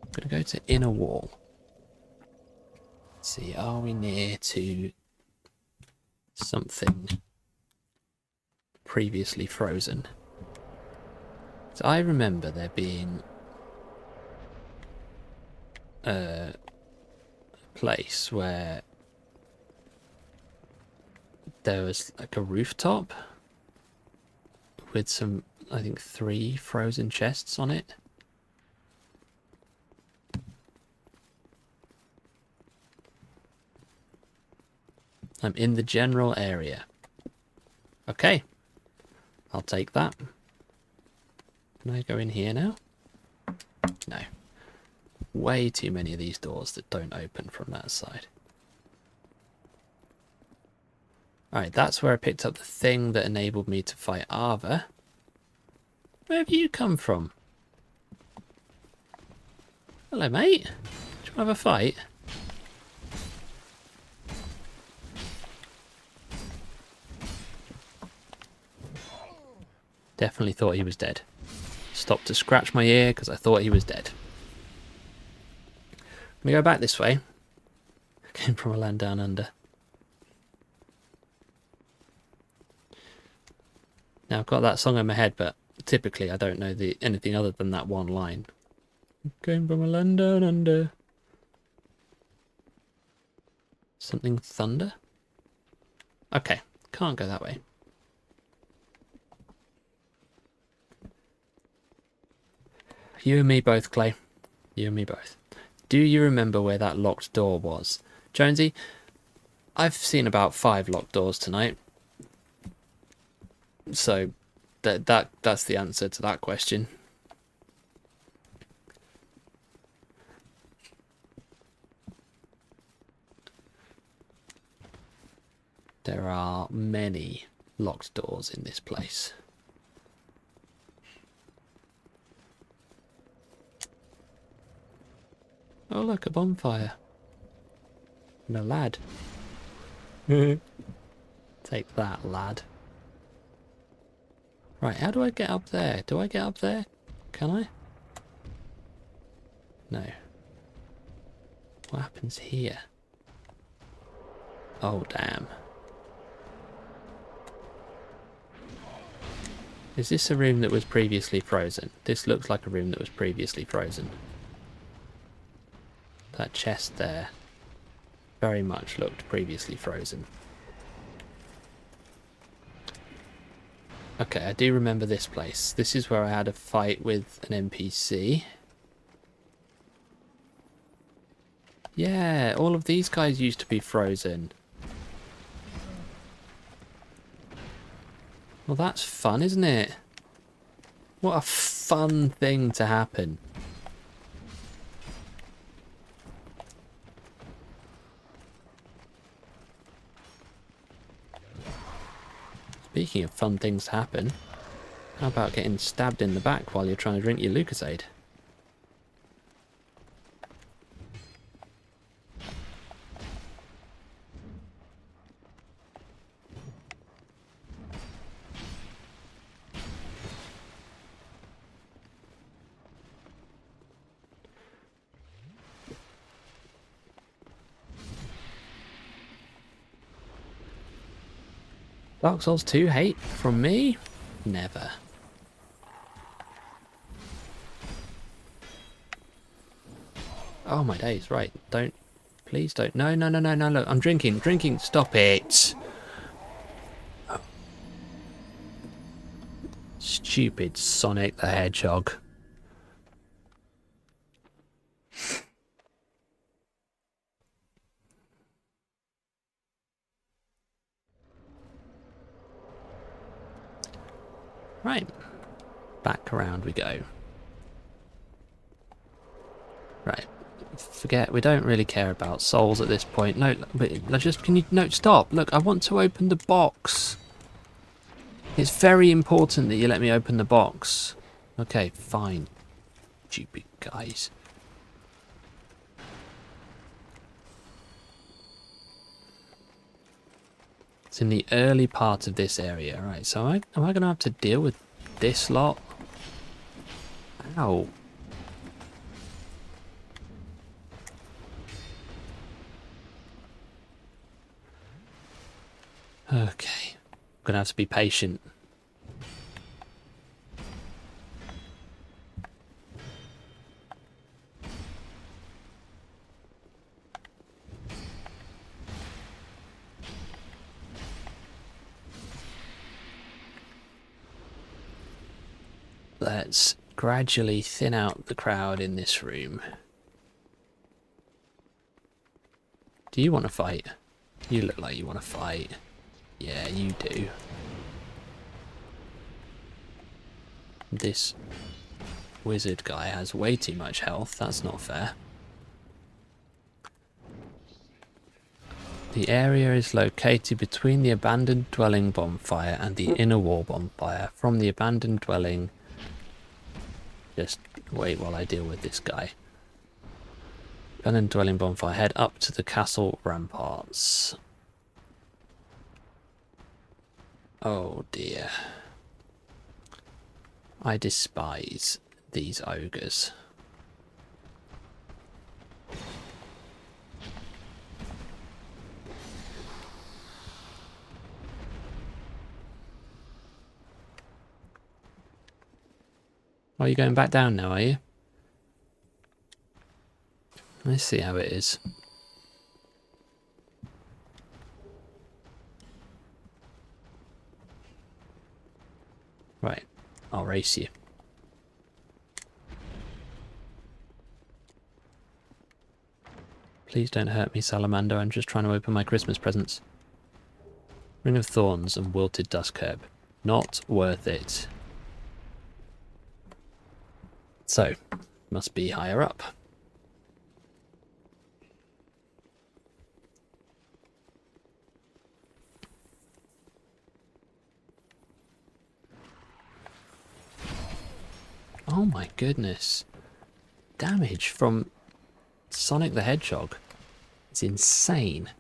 I'm going to go to inner wall. Let's see, are we near to something previously frozen? So I remember there being a place where there was like a rooftop with some, I think, 3 frozen chests on it. I'm in the general area. Okay, I'll take that. Can I go in here now? No. Way too many of these doors that don't open from that side. Alright, that's where I picked up the thing that enabled me to fight Ava. Where have you come from? Hello, mate. Do you want to have a fight? Definitely thought he was dead. Stopped to scratch my ear because I thought he was dead. I'm going to go back this way. Came from a land down under. Now I've got that song in my head, but typically I don't know anything other than that one line. Came from a land down under. Something thunder? Okay, can't go that way. You and me both, Clay. You and me both. Do you remember where that locked door was? Jonesy, I've seen about 5 locked doors tonight. So that's the answer to that question. There are many locked doors in this place. Oh look, a bonfire. And a lad. Take that, lad. Right, how do I get up there? Do I get up there? Can I? No. What happens here? Oh, damn. Is this a room that was previously frozen? This looks like a room that was previously frozen. That chest there very much looked previously frozen. Okay, I do remember this place. This is where I had a fight with an NPC. Yeah, all of these guys used to be frozen. Well, that's fun, isn't it? What a fun thing to happen. Speaking of fun things to happen, how about getting stabbed in the back while you're trying to drink your Lucasade? Dark Souls 2 hate from me? Never. Oh my days, right. Don't. Please don't. No, no, no, no, no, look. I'm drinking, Stop it. Stupid Sonic the Hedgehog. Right, back around we go. Right, Forget, we don't really care about souls at this point. No, but just, can you, no, stop. Look, I want to open the box. It's very important that you let me open the box. Okay, fine. Stupid guys. It's in the early part of this area. Right, so am I going to have to deal with this lot? Ow. Okay. I'm going to have to be patient. Let's gradually thin out the crowd in this room. Do you want to fight? You look like you want to fight. Yeah, you do. This wizard guy has way too much health. That's not fair. The area is located between the abandoned dwelling bonfire and the inner wall bonfire. From the abandoned dwelling... Just wait while I deal with this guy. Abandoned dwelling bonfire. Head up to the castle ramparts. Oh dear. I despise these ogres. Are you going back down now, are you? Let's see how it is. Right, I'll race you. Please don't hurt me, Salamander. I'm just trying to open my Christmas presents. Ring of Thorns and Wilted Dusk Herb. Not worth it. So, must be higher up. Oh my goodness. Damage from Sonic the Hedgehog. It's insane.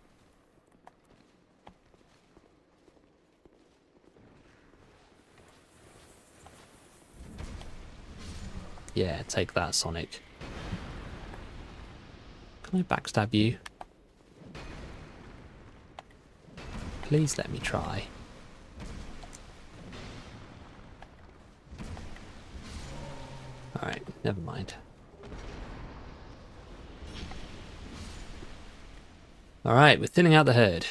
Yeah, take that, Sonic. Can I backstab you? Please let me try. Alright, never mind. Alright, we're thinning out the herd.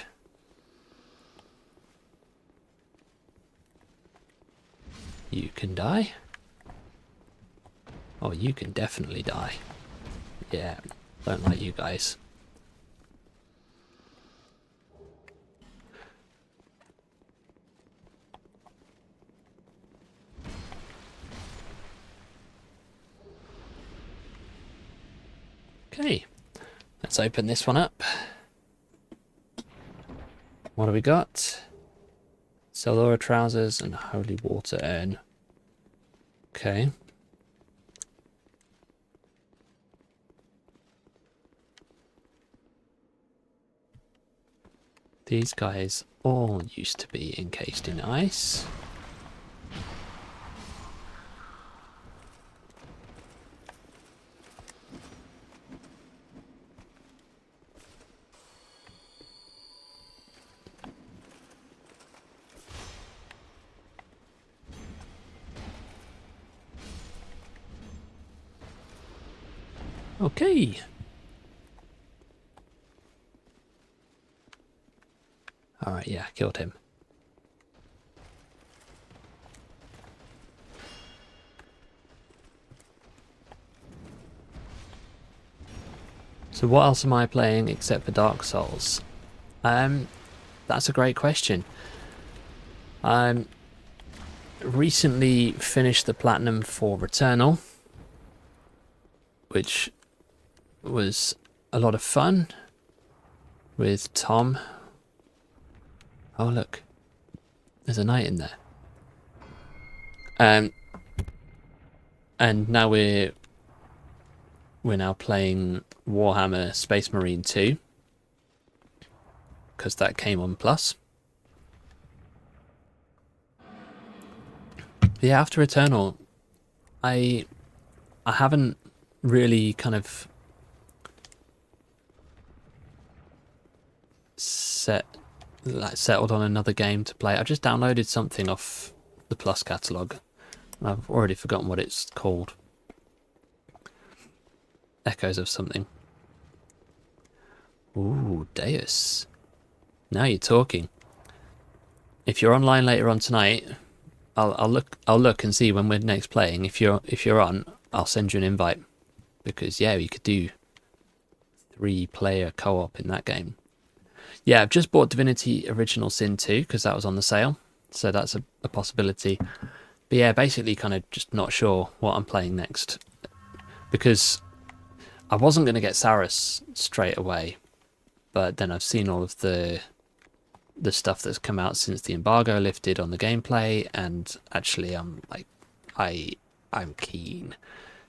You can die. Oh, you can definitely die. Yeah, don't like you guys. Okay, let's open this one up. What do we got? Cellora trousers and holy water urn. Okay. These guys all used to be encased in ice. Okay. Alright, yeah, killed him. So what else am I playing except for Dark Souls? That's a great question. Recently finished the platinum for Returnal, which was a lot of fun with Tom. Oh look, there's a knight in there. And now we're now playing Warhammer Space Marine 2 because that came on Plus. Yeah, after Eternal, I haven't really kind of settled on another game to play. I just downloaded something off the Plus catalogue. I've already forgotten what it's called. Echoes of something. Ooh, Deus. Now you're talking. If you're online later on tonight, I'll look and see when we're next playing. If you're on, I'll send you an invite, because yeah, we could do 3-player co-op in that game. Yeah, I've just bought Divinity Original Sin 2 because that was on the sale, so that's a possibility. But yeah, basically kind of just not sure what I'm playing next, because I wasn't going to get Saris straight away, but then I've seen all of the stuff that's come out since the embargo lifted on the gameplay, and actually I'm like, I'm keen,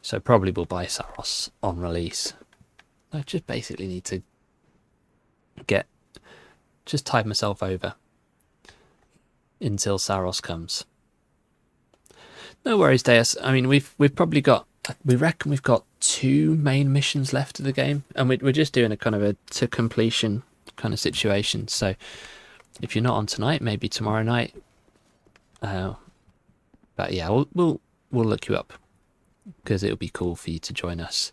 so probably will buy Saros on release. I just basically need to just tide myself over until Saros comes. No worries, Deus. I mean, we've probably got, we reckon we've got 2 main missions left of the game, and we're just doing a kind of a to completion kind of situation. So if you're not on tonight, maybe tomorrow night. But yeah, we'll look you up, because it'll be cool for you to join us.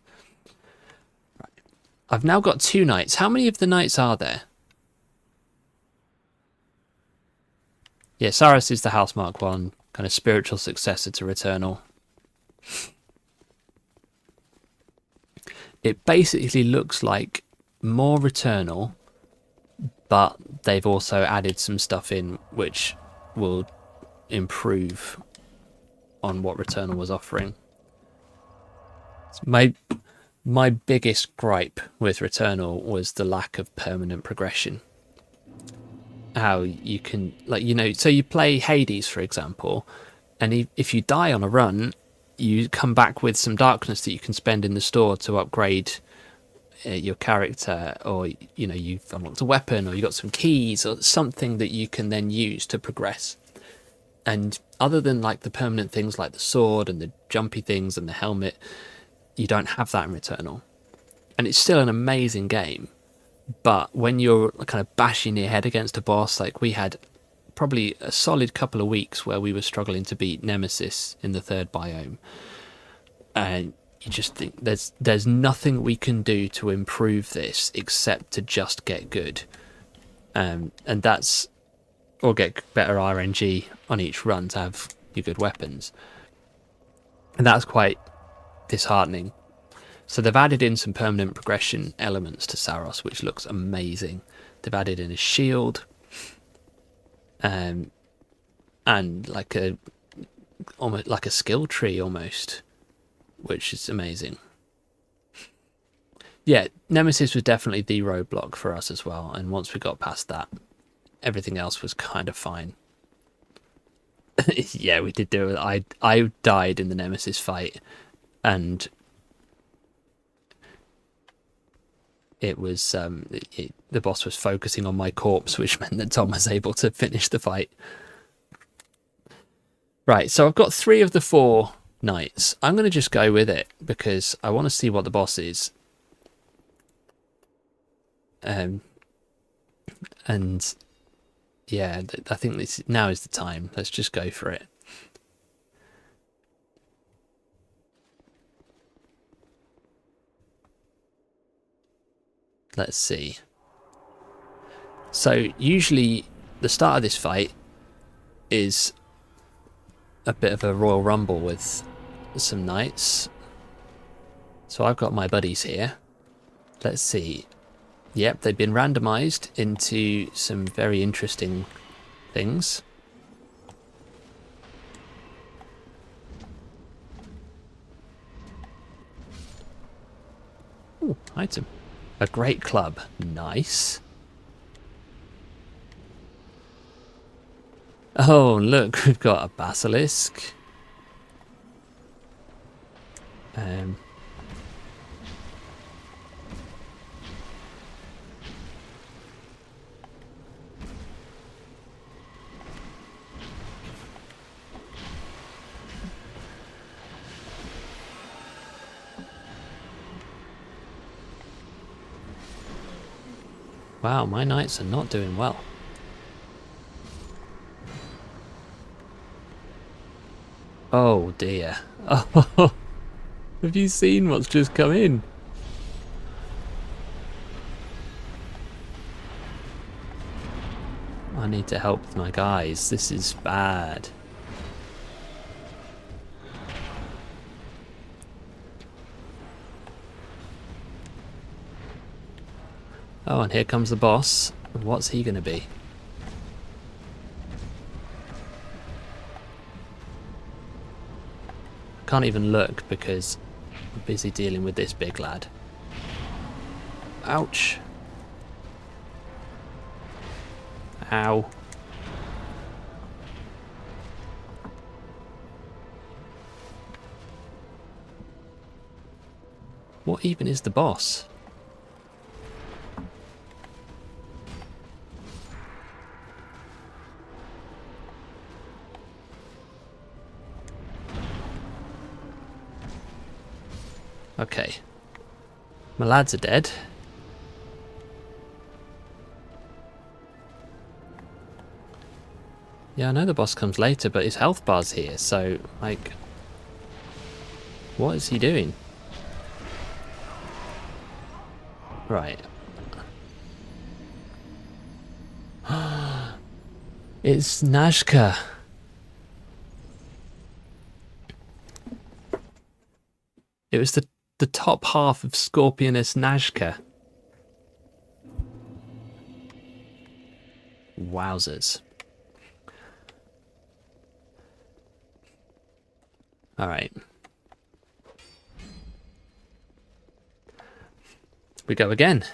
Right. I've now got 2 knights. How many of the knights are there? Yeah, Saris is the House Mark 1, kind of spiritual successor to Returnal. It basically looks like more Returnal, but they've also added some stuff in which will improve on what Returnal was offering. My biggest gripe with Returnal was the lack of permanent progression. How you can, like, you know, so you play Hades, for example, and if you die on a run, you come back with some darkness that you can spend in the store to upgrade your character, or, you know, you've unlocked a weapon, or you got some keys, or something that you can then use to progress. And other than like the permanent things like the sword and the jumpy things and the helmet, you don't have that in Returnal. And it's still an amazing game, but when you're kind of bashing your head against a boss, like we had probably a solid couple of weeks where we were struggling to beat Nemesis in the 3rd biome, and you just think there's nothing we can do to improve this except to just get good, and that's, or get better RNG on each run to have your good weapons, and that's quite disheartening. So they've added in some permanent progression elements to Saros, which looks amazing. They've added in a shield, and like almost like a skill tree almost, which is amazing. Yeah, Nemesis was definitely the roadblock for us as well, and once we got past that, everything else was kind of fine. Yeah, we did do it. I died in the Nemesis fight, and it was the boss was focusing on my corpse, which meant that Tom was able to finish the fight. Right, so I've got 3 of the 4 knights. I'm going to just go with it because I want to see what the boss is. And yeah, I think now is the time. Let's just go for it. Let's see. So usually the start of this fight is a bit of a Royal Rumble with some knights. So I've got my buddies here. Let's see. Yep, they've been randomised into some very interesting things. Ooh, Item. A great club. Nice. Oh, look, we've got a basilisk. Wow, my knights are not doing well. Oh dear. Oh, have you seen what's just come in? I need to help my guys. This is bad. Oh, and here comes the boss. What's he going to be? Can't even look because I'm busy dealing with this big lad. Ouch. Ow. What even is the boss? Okay. My lads are dead. Yeah, I know the boss comes later, but his health bar's here, so, like... What is he doing? Right. It's Nazca. It was the top half of Scorpionus Nazca. Wowzers. Alright. We go again.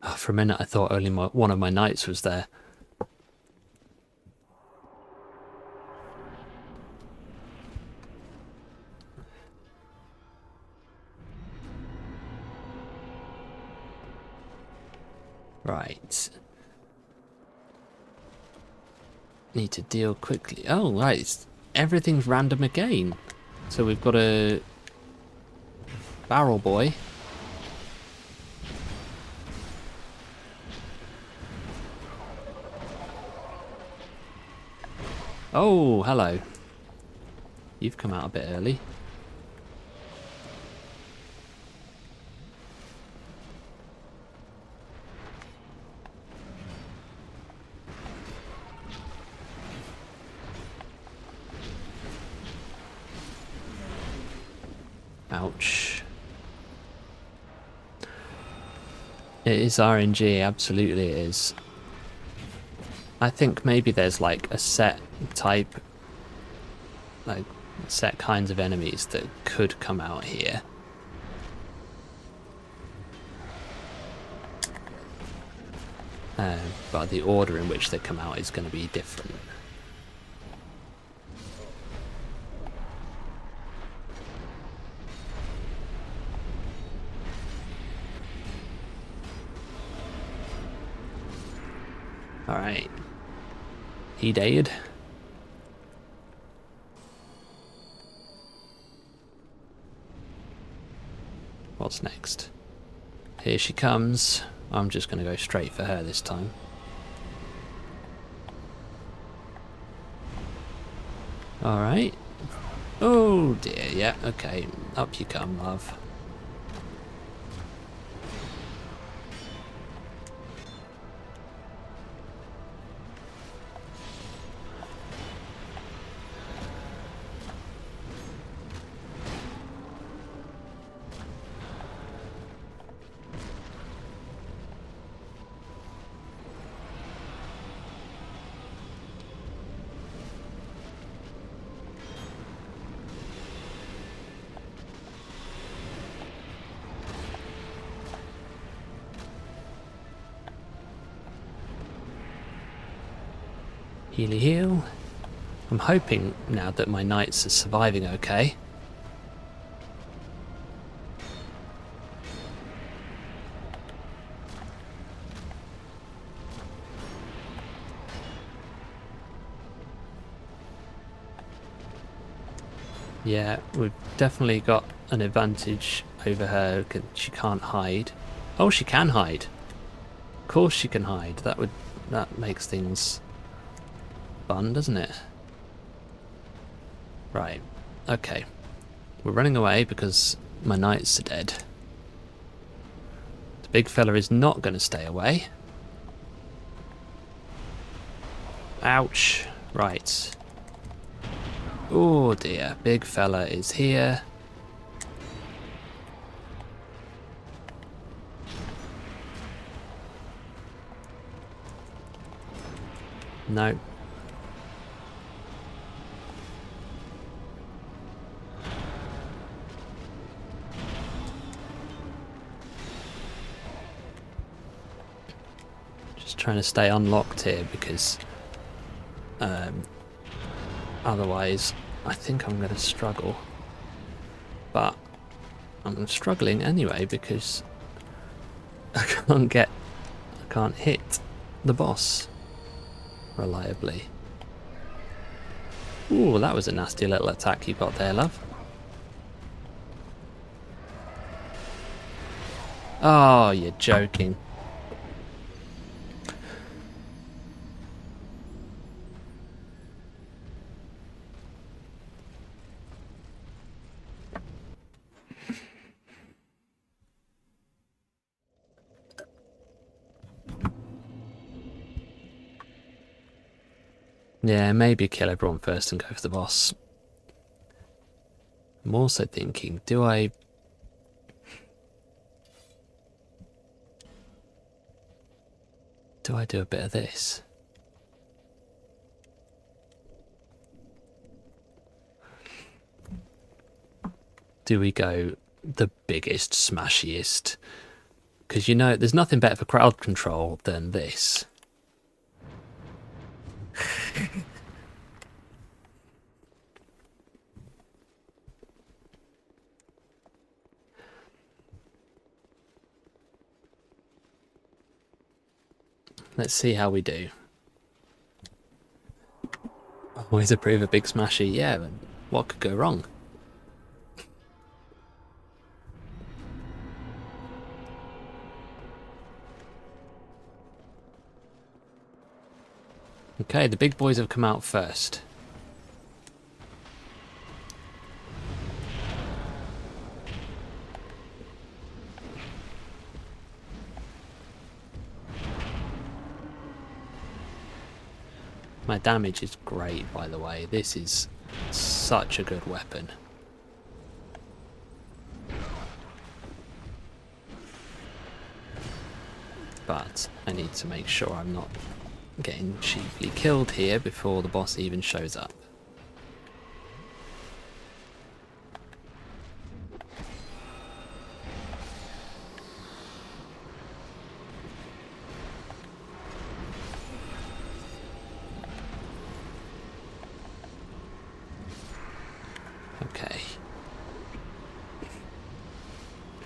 Oh, for a minute I thought only one of my knights was there. Right. Need to deal quickly. Oh, right. Everything's random again. So we've got a barrel boy. Oh, hello. You've come out a bit early. Ouch. It is RNG, absolutely it is. I think maybe there's like a set type, like set kinds of enemies that could come out here. But the order in which they come out is going to be different. Alright. He died. What's next? Here she comes. I'm just going to go straight for her this time. Alright. Oh dear, yeah, okay. Up you come, love. Healy heal. I'm hoping now that my knights are surviving okay. Yeah, we've definitely got an advantage over her. She can't hide. Oh, she can hide. Of course she can hide. That makes things fun, doesn't it? Right. Okay. We're running away because my knights are dead. The big fella is not going to stay away. Ouch. Right. Oh dear, big fella is here. No. Just trying to stay unlocked here because otherwise I think I'm going to struggle. But I'm struggling anyway because I can't hit the boss reliably. Ooh, that was a nasty little attack you got there, love. Oh, you're joking. Yeah, maybe kill everyone first and go for the boss. I'm also thinking, do I do a bit of this? Do we go the biggest, smashiest? Because you know, there's nothing better for crowd control than this. Let's see how we do. Always approve a big smashy. Yeah, but what could go wrong? Okay, the big boys have come out first. My damage is great, by the way. This is such a good weapon. But I need to make sure I'm not getting cheaply killed here before the boss even shows up. Okay.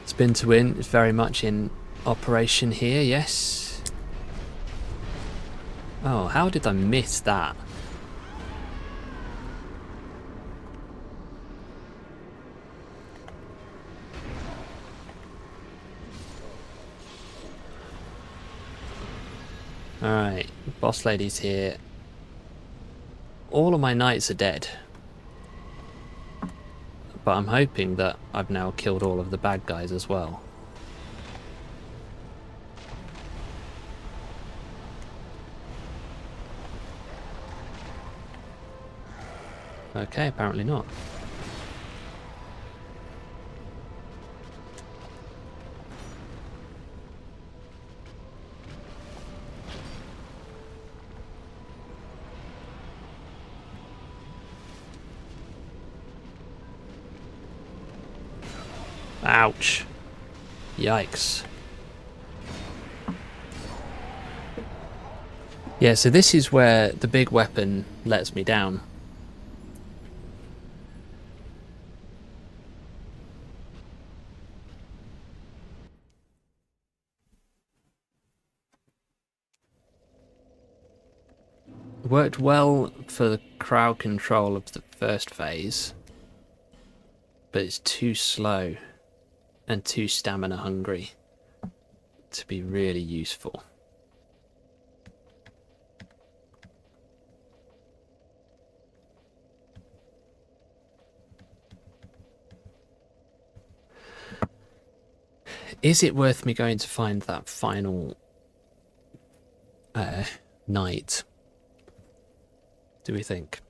Spin to win is very much in operation here, yes. Oh, how did I miss that? Alright, boss lady's here. All of my knights are dead. But I'm hoping that I've now killed all of the bad guys as well. Okay, apparently not. Ouch. Yikes. Yeah, so this is where the big weapon lets me down. Worked well for the crowd control of the first phase, but it's too slow and too stamina hungry to be really useful. Is it worth me going to find that final night? Do we think?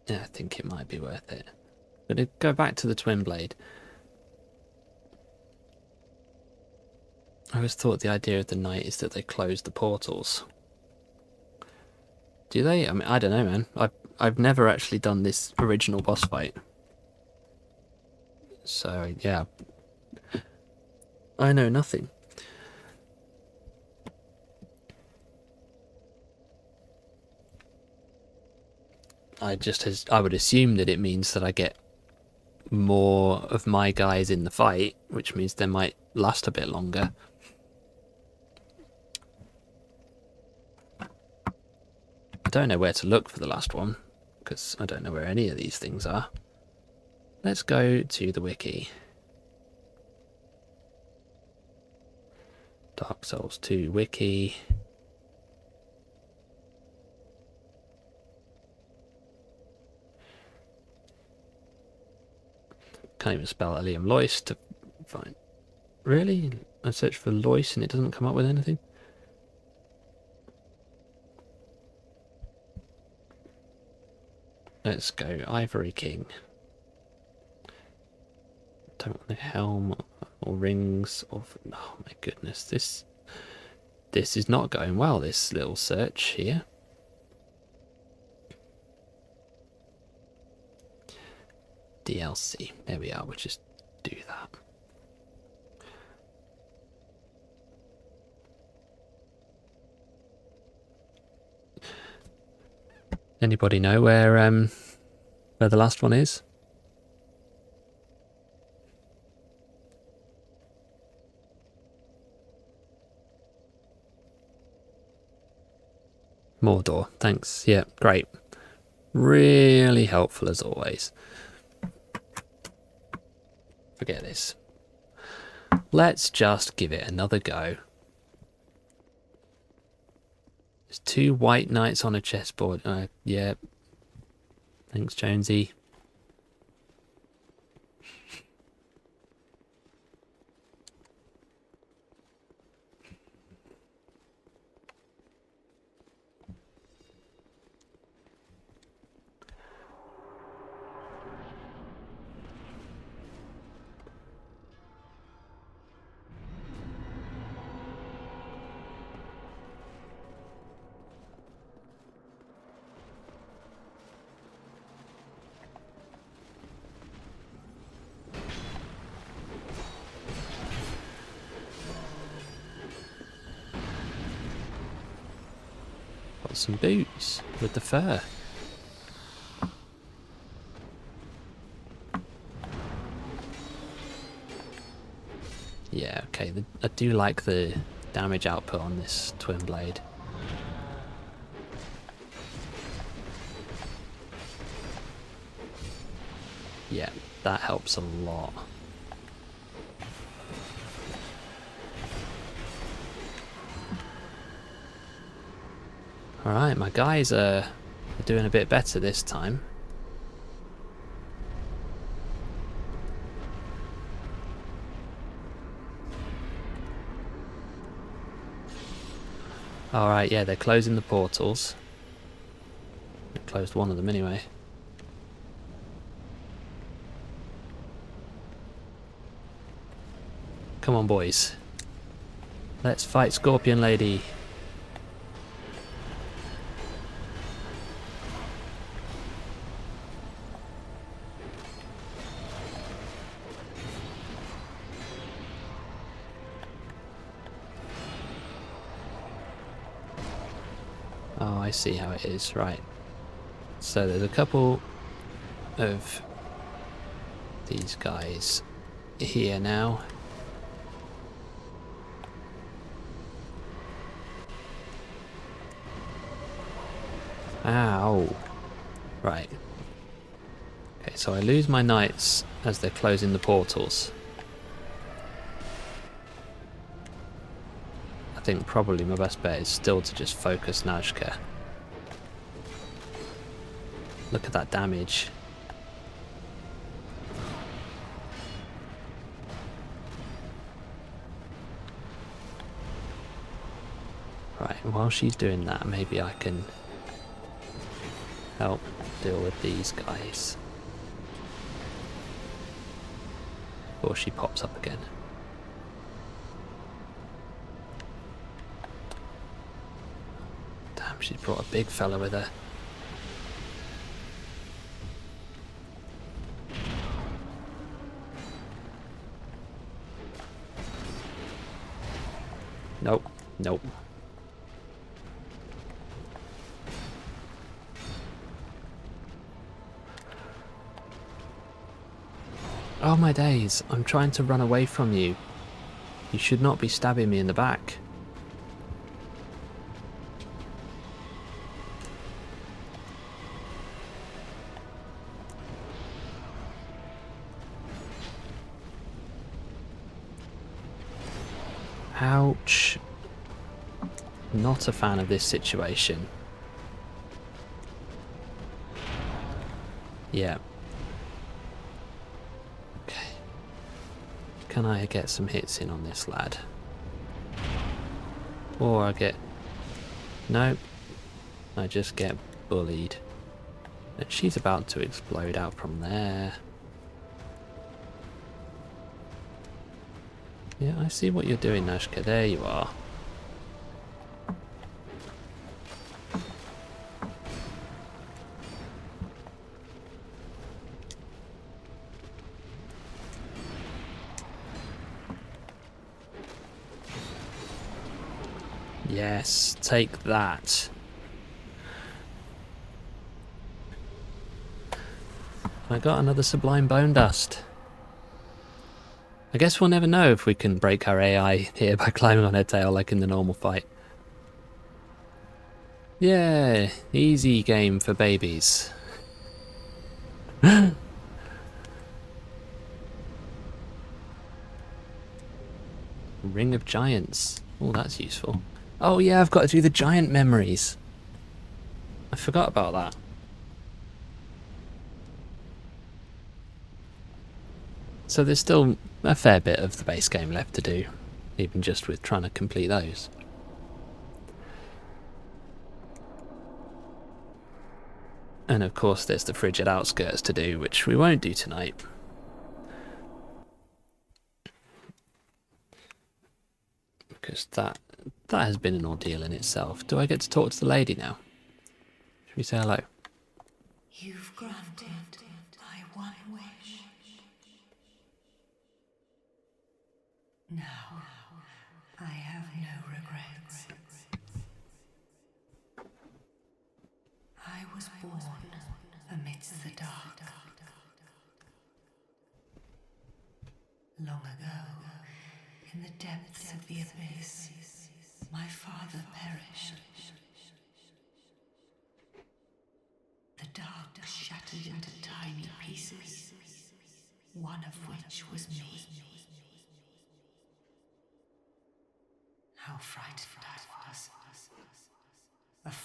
Yeah, I think it might be worth it. But to go back to the twin blade, I always thought the idea of the night is that they close the portals. Do they? I mean, I don't know, man. I've never actually done this original boss fight. So, yeah. I know nothing. I would assume that it means that I get more of my guys in the fight, which means they might last a bit longer. I don't know where to look for the last one, because I don't know where any of these things are. Let's go to the wiki. Dark Souls 2 wiki. Can't even spell Liam Lois to find. Really? I search for Lois and it doesn't come up with anything? Let's go Ivory King. Don't want the helm or rings of. Oh my goodness, this is not going well, this little search here. DLC. There we are, we'll just do that. Anybody know where the last one is? Mordor, thanks. Yeah, great. Really helpful as always. Forget this. Let's just give it another go. There's 2 white knights on a chessboard. Yeah. Thanks, Jonesy. Got some boots with the fur. Yeah, okay. I do like the damage output on this twin blade. Yeah, that helps a lot. Alright, my guys are doing a bit better this time. Alright, yeah, they're closing the portals. They closed one of them anyway. Come on, boys. Let's fight Scorpion Lady. Oh, I see how it is. Right. So there's a couple of these guys here now. Ow. Right. Okay, so I lose my knights as they're closing the portals. I think probably my best bet is still to just focus Najka. Look at that damage. Right, while she's doing that, maybe I can help deal with these guys before she pops up again. Damn, she's brought a big fella with her. Nope, nope. Oh my days, I'm trying to run away from you. You should not be stabbing me in the back. Ouch. Not a fan of this situation. Yeah. Okay. Can I get some hits in on this lad? Or I get... Nope. I just get bullied. And she's about to explode out from there. Yeah, I see what you're doing, Nashka. There you are. Yes, take that. I got another Sublime Bone Dust. I guess we'll never know if we can break our AI here by climbing on her tail like in the normal fight. Yeah, easy game for babies. Ring of Giants. Oh, that's useful. Oh yeah, I've got to do the giant memories. I forgot about that. So there's still a fair bit of the base game left to do, even just with trying to complete those. And of course there's the frigid outskirts to do, which we won't do tonight. Because that has been an ordeal in itself. Do I get to talk to the lady now? Should we say hello? You've granted my one wish. Now, I have no regrets. I was born amidst the dark. Long ago, in the depths of the abyss, my father perished. The dark shattered into tiny pieces, one of which was me. How frightened I was.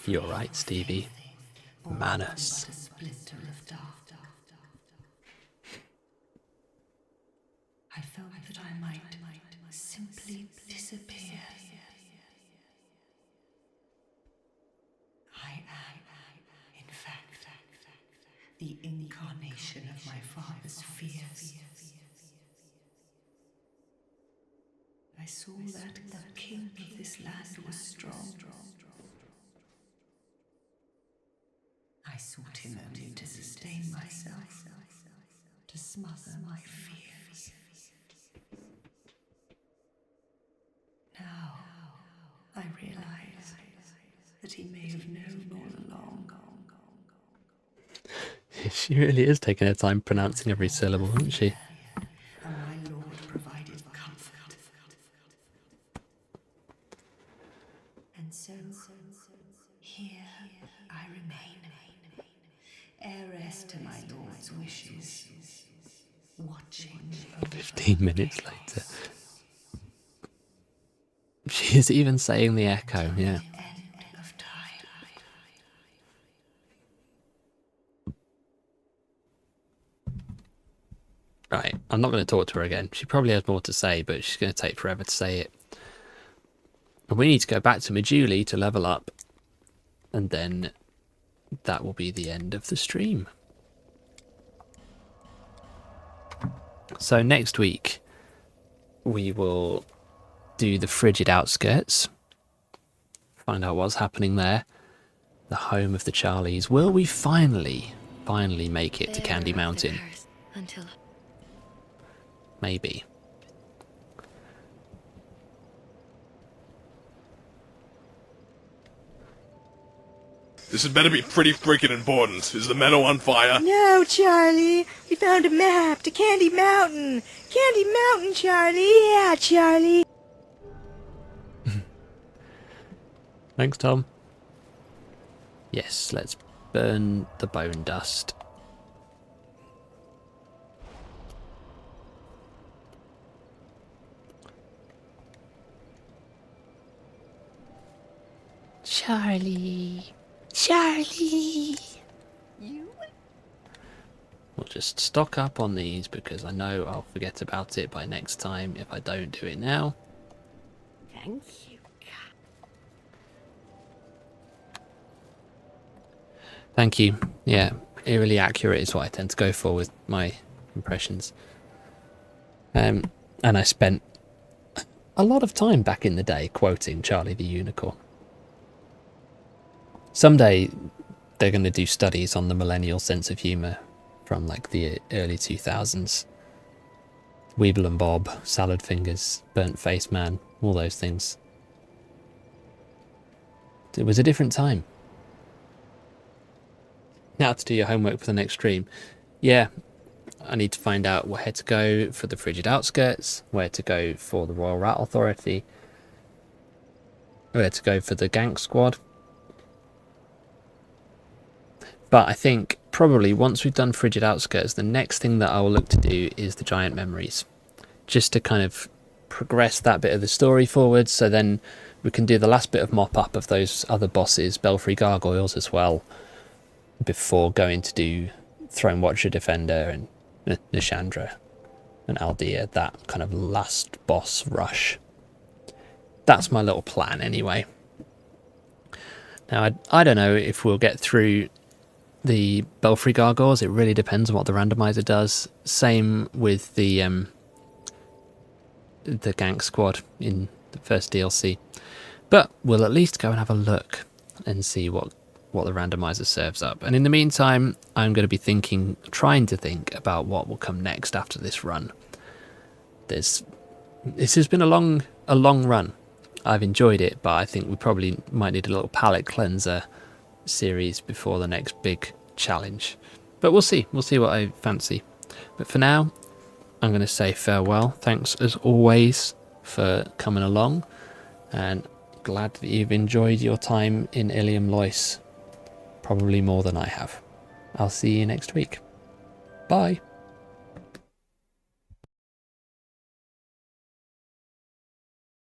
You're right, Stevie. Manners. But a splinter of dark. I felt that I might simply disappear. I am, in fact, the incarnation of my father's fears. I saw that the king of this land was strong. I sought him only to sustain myself, to smother my fears. Now, I realize that he may have known all along. She really is taking her time pronouncing every syllable, isn't she? And my lord provided comfort. And so, here I remain, heiress to my lord's wishes, watching over 15 minutes later. She is even saying the echo, yeah. the end of time. Right, I'm not going to talk to her again. She probably has more to say, but she's going to take forever to say it. And we need to go back to Majuli to level up. And then that will be the end of the stream. So next week, we will do the frigid outskirts. Find out what's happening there. The home of the Charlies. Will we finally make it to Candy Mountain? Until Maybe. This had better be pretty freaking important. Is the meadow on fire? No, Charlie. We found a map to Candy Mountain. Candy Mountain, Charlie. Yeah, Charlie. Thanks, Tom. Yes, let's burn the bone dust. Charlie. Charlie. We'll just stock up on these because I know I'll forget about it by next time if I don't do it now. thank you. Thank you. Yeah, eerily accurate is what I tend to go for with my impressions. And I spent a lot of time back in the day quoting Charlie the Unicorn. Someday they're going to do studies on the millennial sense of humour from like the early 2000s. Weeble and Bob, Salad Fingers, Burnt Face Man, all those things. It was a different time. Now to do your homework for the next stream. Yeah, I need to find out where to go for the Frigid Outskirts, where to go for the Royal Rat Authority, where to go for the Gank Squad. But I think probably once we've done Frigid Outskirts, the next thing that I will look to do is the Giant Memories. Just to kind of progress that bit of the story forward, so then we can do the last bit of mop-up of those other bosses, Belfry Gargoyles as well, before going to do Throne Watcher Defender and Nishandra and Aldea, that kind of last boss rush. That's my little plan anyway. Now, I don't know if we'll get through the Belfry Gargoyles. It really depends on what the randomizer does. Same with the Gank Squad in the first DLC. But we'll at least go and have a look and see what the randomizer serves up. And in the meantime, I'm going to be trying to think about what will come next after this run. This has been a long run. I've enjoyed it, but I think we probably might need a little palate cleanser series before the next big challenge. But we'll see what I fancy. But for now, I'm going to say farewell. Thanks as always for coming along, and glad that you've enjoyed your time in Ilium Lois. Probably more than I have. I'll see you next week. Bye.